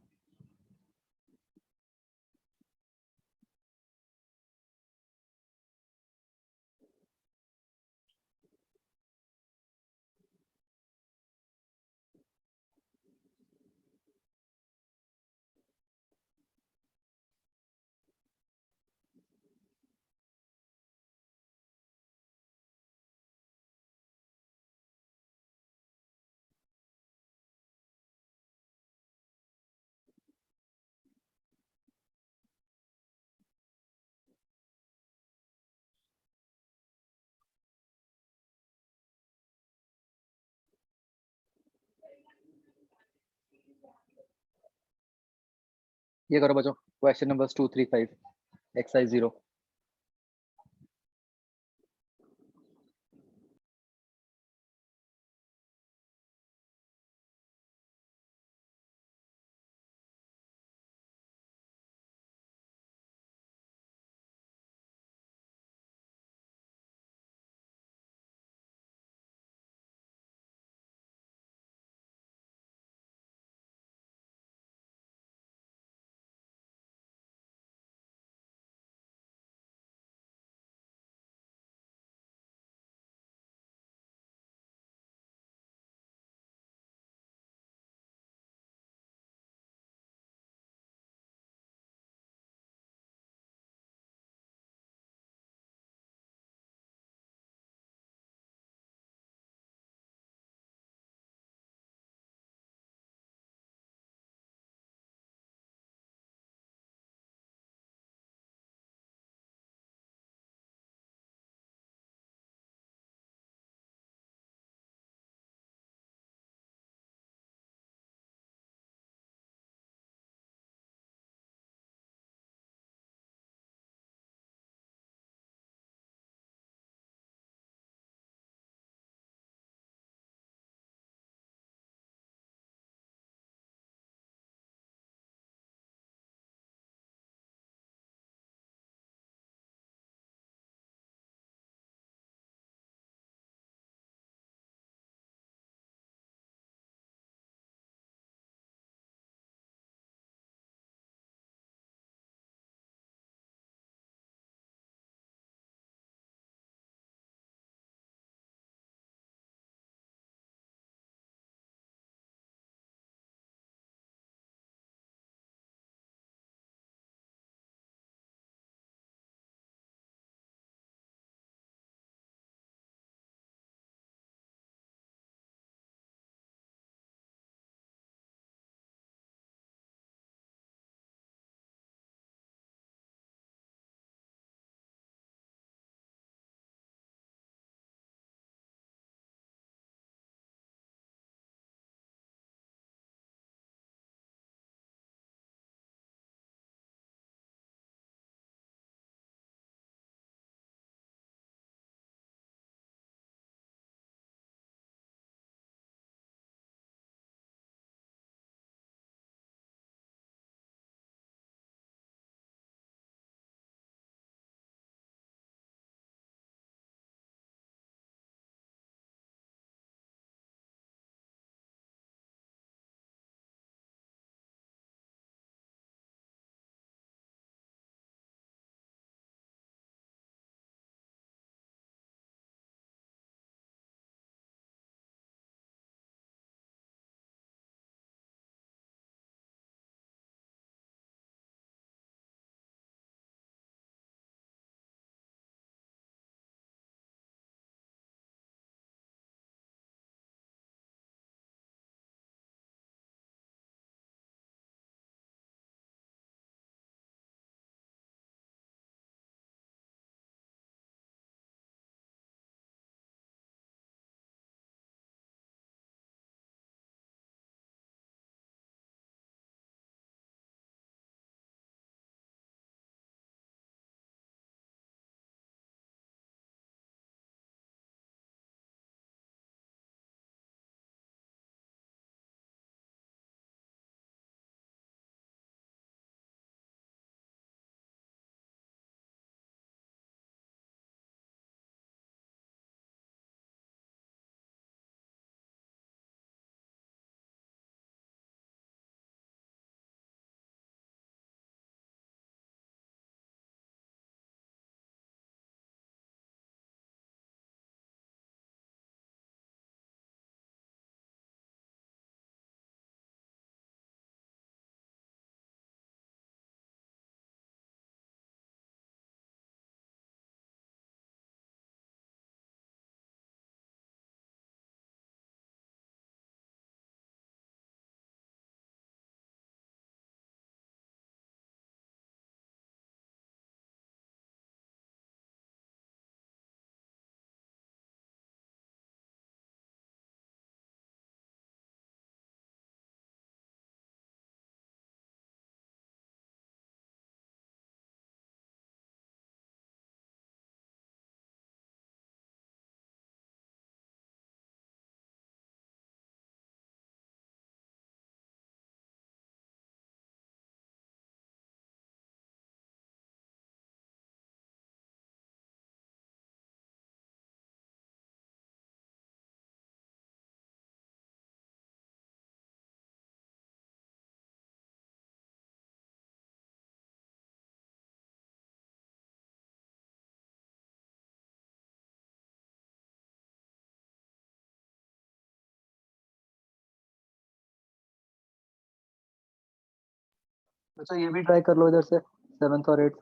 ये करो बच्चों, क्वेश्चन नंबर 235, एक्सरसाइज 0। अच्छा ये भी ट्राई कर लो इधर से, 7th और 8th।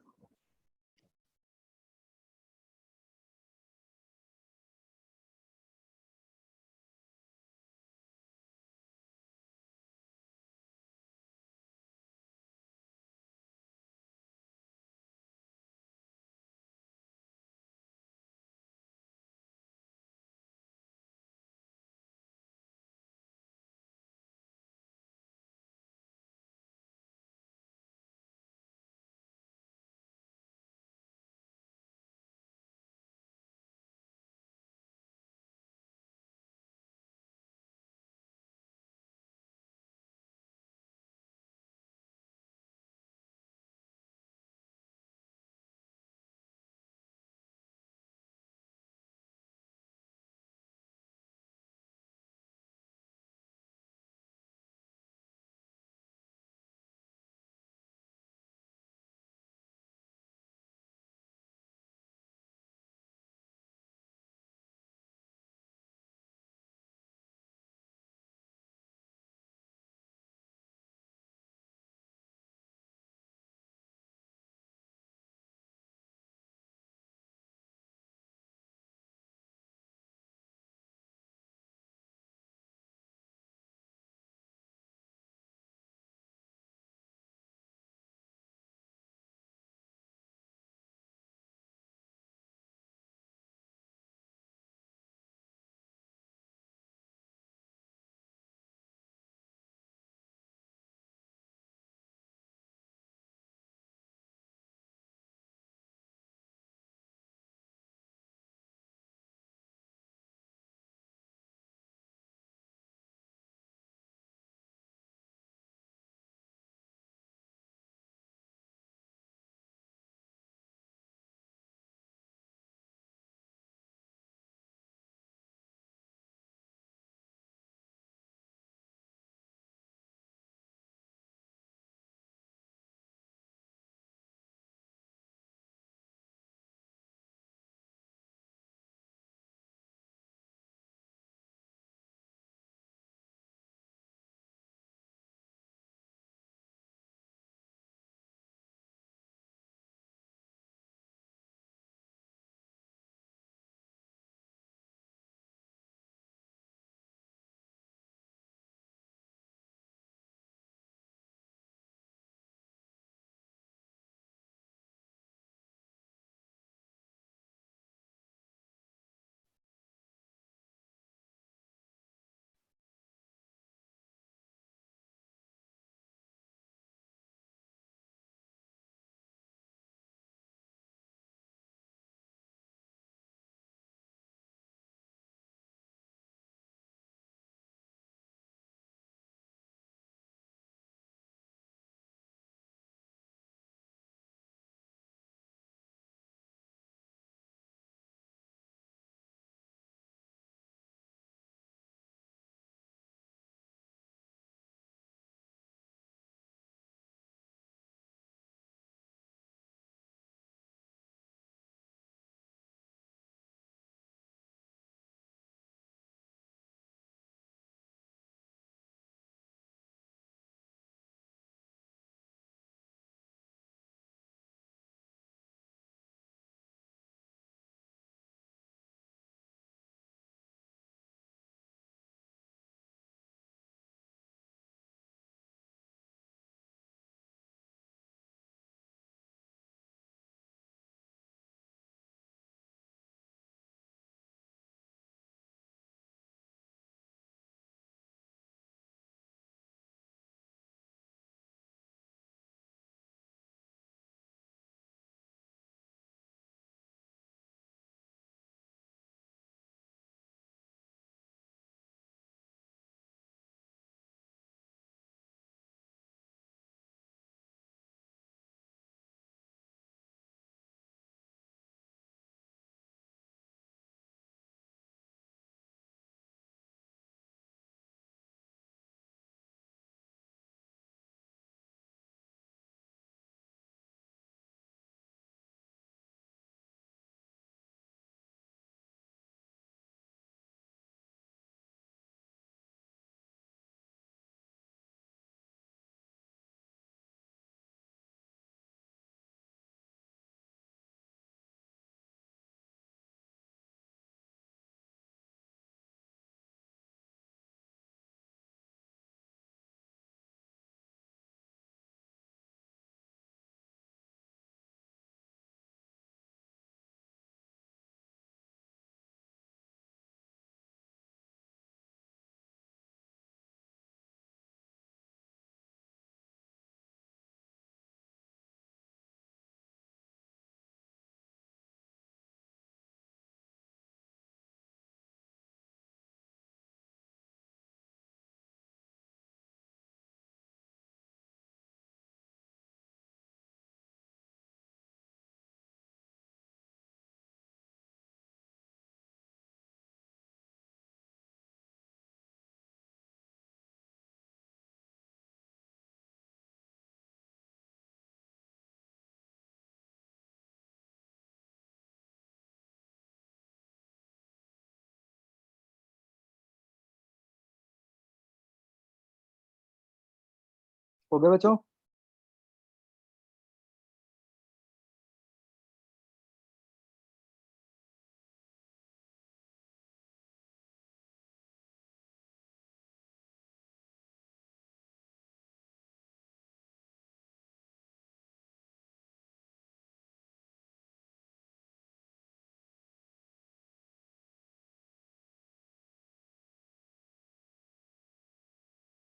हो गया बच्चों?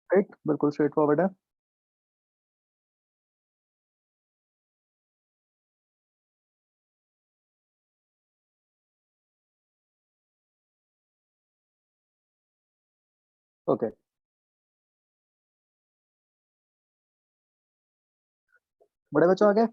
राइट, बिल्कुल स्ट्रेट फॉरवर्ड है। ओके, बड़े बच्चों आगे।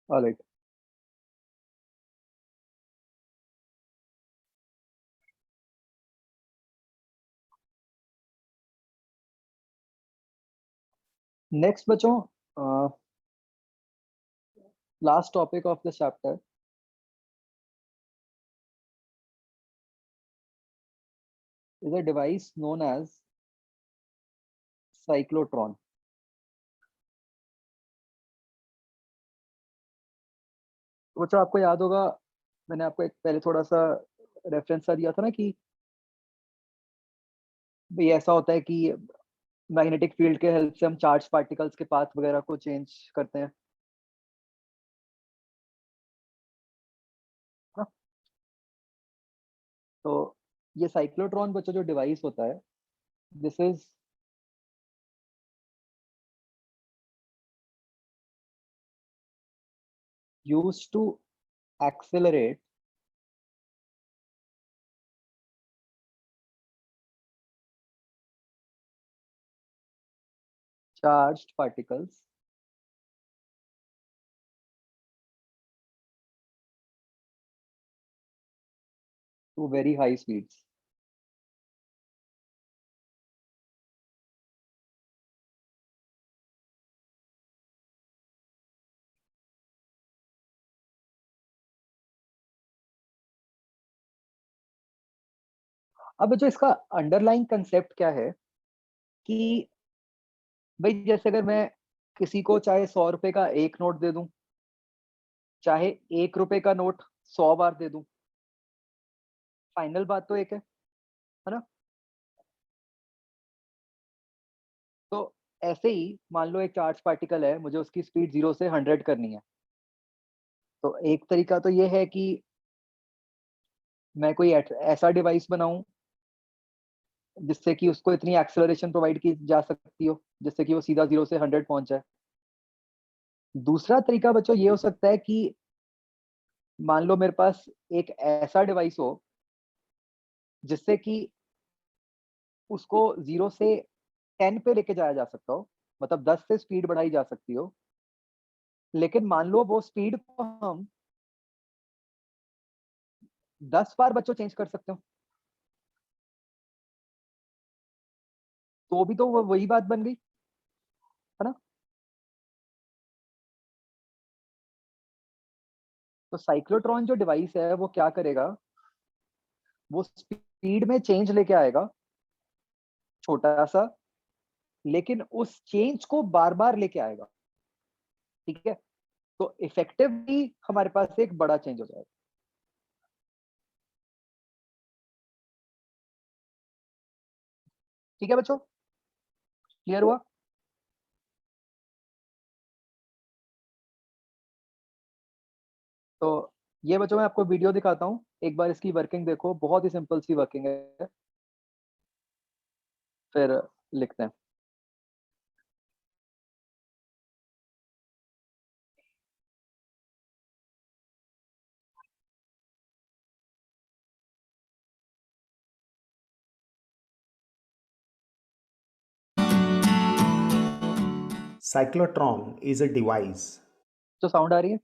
ऑलराइट, नेक्स्ट बच्चों, last topic of the chapter is a device known as cyclotron. तो बच्चों आपको याद होगा, मैंने आपको एक पहले थोड़ा सा रेफरेंस सा दिया था ना कि भाई ऐसा होता है कि मैग्नेटिक फील्ड के हेल्प से हम चार्ज पार्टिकल्स के पाथ वगैरह को चेंज करते हैं ना। तो ये साइक्लोट्रॉन बच्चों जो डिवाइस होता है, this is used to accelerate charged particles to very high speeds. अब बच्चों इसका अंडरलाइन कंसेप्ट क्या है कि भाई जैसे अगर मैं किसी को चाहे 100 रुपए का एक नोट दे दूं, चाहे 1 रुपए का नोट 100 बार दे दूं, फाइनल बात तो एक है ना। तो ऐसे ही मान लो एक चार्ज पार्टिकल है, मुझे उसकी स्पीड 0 से 100 करनी है। तो एक तरीका तो ये है कि मैं कोई ऐसा डिवाइस बनाऊं जिससे कि उसको इतनी एक्सेलरेशन प्रोवाइड की जा सकती हो जिससे कि वो सीधा 0 से 100 पहुंच जाए। दूसरा तरीका बच्चों ये हो सकता है कि मान लो मेरे पास एक ऐसा डिवाइस हो जिससे कि उसको 0 से 10 पे लेके जाया जा सकता हो, मतलब 10 से स्पीड बढ़ाई जा सकती हो। लेकिन मान लो वो स्पीड को हम 10 बार बच्चों चेंज कर सकते हो, तो भी तो वो वही बात बन गई, है ना। तो साइक्लोट्रॉन जो डिवाइस है वो क्या करेगा, वो स्पीड में चेंज लेके आएगा छोटा सा, लेकिन उस चेंज को बार बार लेके आएगा। ठीक है, तो इफेक्टिवली हमारे पास एक बड़ा चेंज हो जाएगा। ठीक है बच्चों, क्लियर हुआ? तो ये बच्चों मैं आपको वीडियो दिखाता हूँ, एक बार इसकी वर्किंग देखो, बहुत ही सिंपल सी वर्किंग है। फिर लिखते हैं। Cyclotron is a device जो साउंड आ रही है?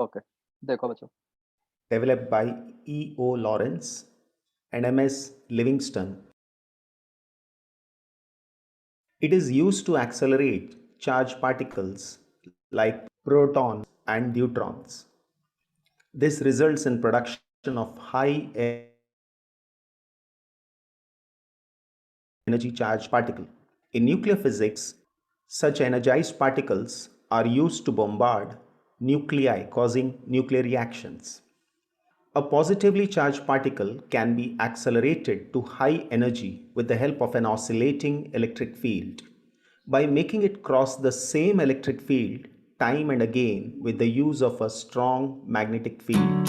ओके, देखो बच्चों। developed by E.O. Lawrence and M.S. Livingston. It is used to accelerate charged particles like protons and neutrons. This results in production of high energy charged particle. In nuclear physics, such energized particles are used to bombard nuclei, causing nuclear reactions. A positively charged particle can be accelerated to high energy with the help of an oscillating electric field by making it cross the same electric field time and again with the use of a strong magnetic field.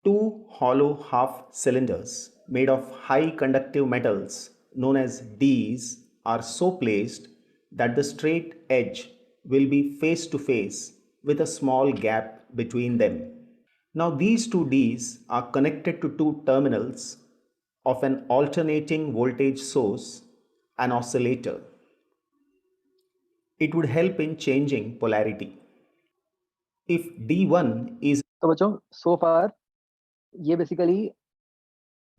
Two hollow half cylinders made of high conductive metals known as Ds are so placed that the straight edge will be face to face with a small gap between them. Now these two Ds are connected to two terminals of an alternating voltage source, an oscillator. It would help in changing polarity. If D1 is तो बच्चों, सो फार ये बेसिकली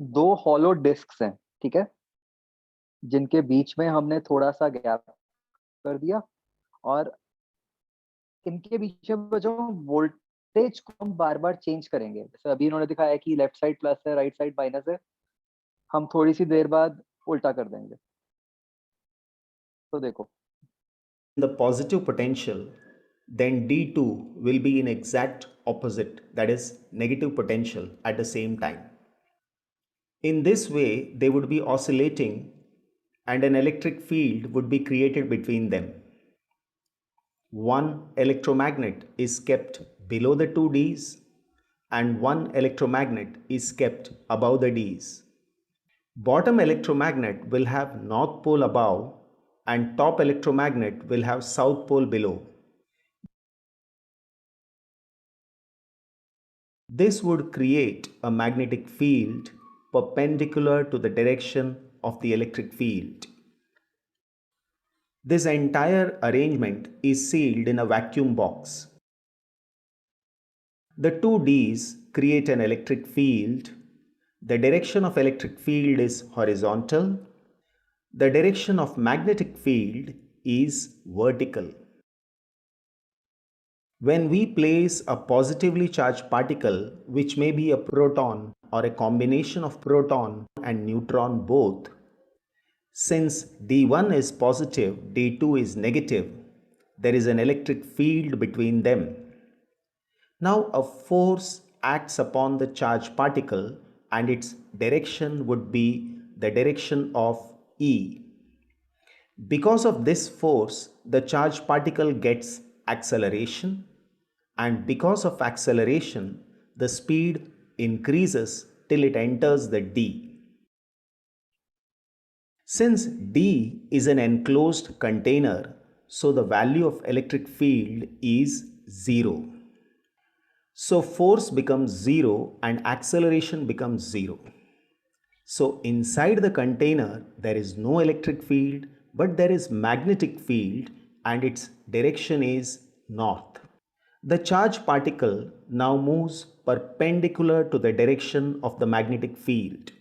2 हॉलो डिस्क्स हैं, ठीक है? जिनके बीच में हमने थोड़ा-सा गैप कर दिया और इनके बीच में बच्चों वोल्टेज को हम बार-बार चेंज करेंगे। जैसे अभी इन्होंने दिखाया कि लेफ्ट साइड प्लस है, राइट साइड माइनस है। हम थोड़ी-सी देर बाद उल्टा कर देंगे। तो देखो, the positive potential, then D2 will be in exact opposite, that is negative potential at the same time. In this way, they would be oscillating and an electric field would be created between them. One electromagnet is kept below the two Ds and one electromagnet is kept above the Ds. Bottom electromagnet will have north pole above and top electromagnet will have south pole below. This would create a magnetic field perpendicular to the direction of the electric field. This entire arrangement is sealed in a vacuum box. The two Ds create an electric field. The direction of electric field is horizontal. The direction of magnetic field is vertical. When we place a positively charged particle, which may be a proton or a combination of proton and neutron both, since D1 is positive, D2 is negative, there is an electric field between them. Now a force acts upon the charged particle and its direction would be the direction of E. Because of this force, the charged particle gets acceleration, and because of acceleration, the speed increases till it enters the D. Since D is an enclosed container, so the value of electric field is 0. So force becomes 0 and acceleration becomes 0. So inside the container there is no electric field, but there is magnetic field and its direction is north. The charged particle now moves perpendicular to the direction of the magnetic field.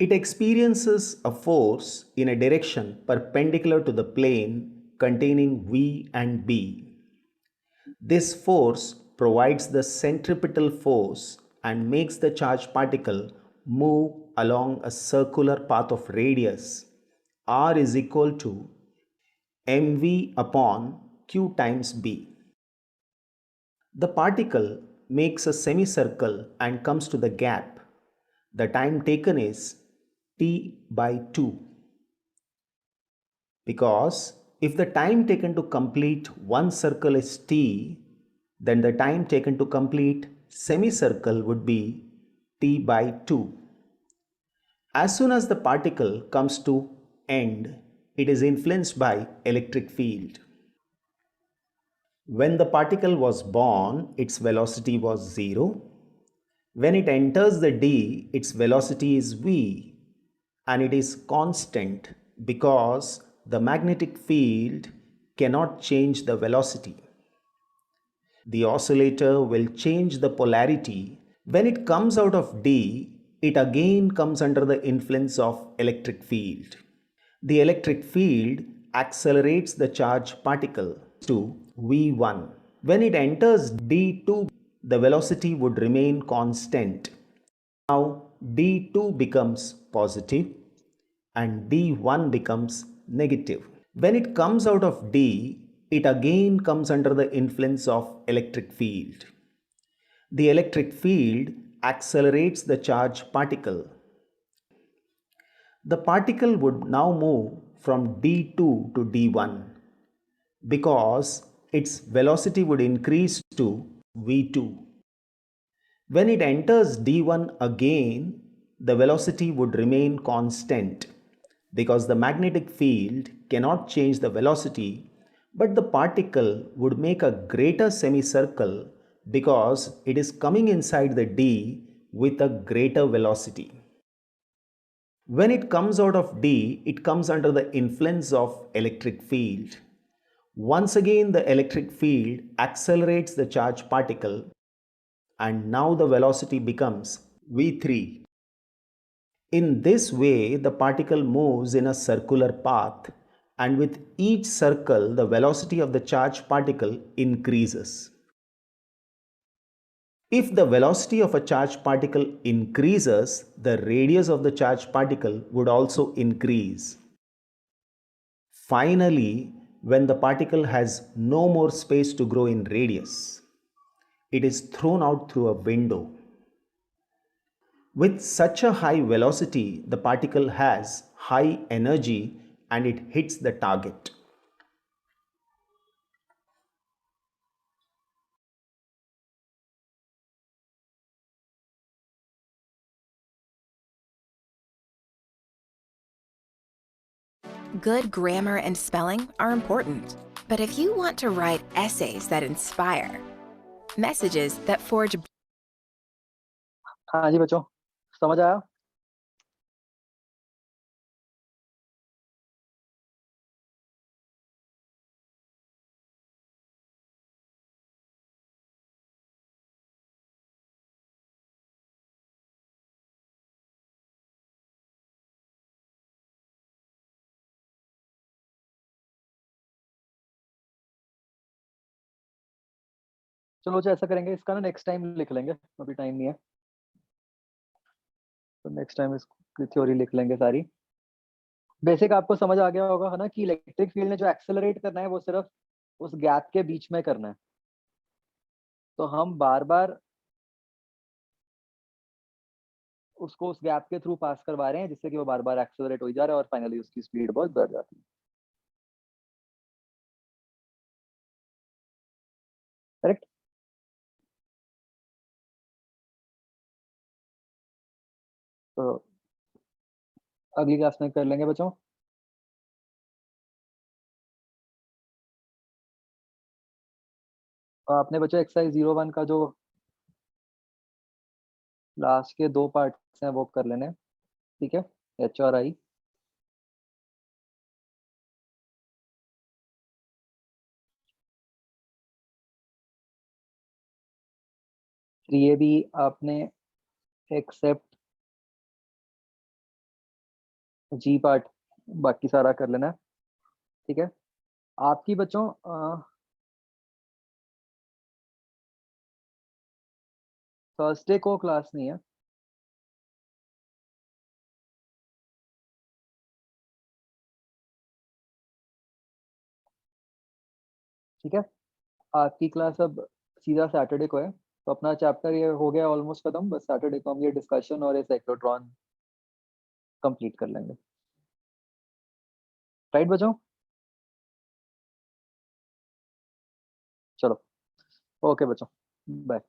It experiences a force in a direction perpendicular to the plane containing V and B. This force provides the centripetal force and makes the charged particle move along a circular path of radius r is equal to mv upon q times b. The particle makes a semicircle and comes to the gap. The time taken is t by 2. Because if the time taken to complete one circle is t, then the time taken to complete semicircle would be t by 2. As soon as the particle comes to end, it is influenced by electric field. When the particle was born, its velocity was 0. When it enters the d, its velocity is v and it is constant because the magnetic field cannot change the velocity. The oscillator will change the polarity. When it comes out of d, it again comes under the influence of electric field. The electric field accelerates the charged particle to v1. When it enters d2, the velocity would remain constant. Now d2 becomes positive and d1 becomes negative. When it comes out of d, it again comes under the influence of electric field. The electric field accelerates the charged particle. The particle would now move from d2 to d1 because its velocity would increase to v2. When it enters d1 again, the velocity would remain constant because the magnetic field cannot change the velocity, but the particle would make a greater semicircle because it is coming inside the d with a greater velocity. When it comes out of d, it comes under the influence of electric field. Once again, the electric field accelerates the charged particle and now the velocity becomes v3. In this way, the particle moves in a circular path, and with each circle, the velocity of the charged particle increases. If the velocity of a charged particle increases, the radius of the charged particle would also increase. Finally, when the particle has no more space to grow in radius, it is thrown out through a window. With such a high velocity, the particle has high energy and it hits the target. Good grammar and spelling are important, but if you want to write essays that inspire, messages that forge हाँ जी बच्चों, समझ आया? चलो अच्छा ऐसा करेंगे, इसका ना नेक्स्ट टाइम लिख लेंगे, अभी टाइम नहीं है। तो नेक्स्ट टाइम इसकी थ्योरी लिख लेंगे सारी। बेसिक आपको समझ आ गया होगा है ना कि इलेक्ट्रिक फील्ड ने जो एक्सेलरेट करना है वो सिर्फ उस गैप के बीच में करना है। तो हम बार-बार उसको उस गैप के थ्रू पास करवा रहे हैं जिससे कि वो बार-बार एक्सेलरेट हो जा रहा है और फाइनली उसकी स्पीड बहुत बढ़ जाती है। करेक्ट? तो अगली क्लास में कर लेंगे बच्चों। आपने बच्चों एक्सरसाइज 01 का जो लास्ट के 2 पार्ट्स हैं वो कर लेने हैं, ठीक है? एच और आई। फिर ये भी आपने एक्सेप्ट जी पार्ट बाकी सारा कर लेना है, ठीक है? आपकी बच्चों थर्सडे को क्लास नहीं है। ठीक है? आपकी क्लास अब सीधा सैटरडे को है, तो अपना चैप्टर ये हो गया ऑलमोस्ट खत्म, बस सैटरडे को हम ये डिस्कशन और ये साइक्लोट्रॉन कंप्लीट कर लेंगे। राइट बच्चों? चलो, ओके बच्चों, बाय।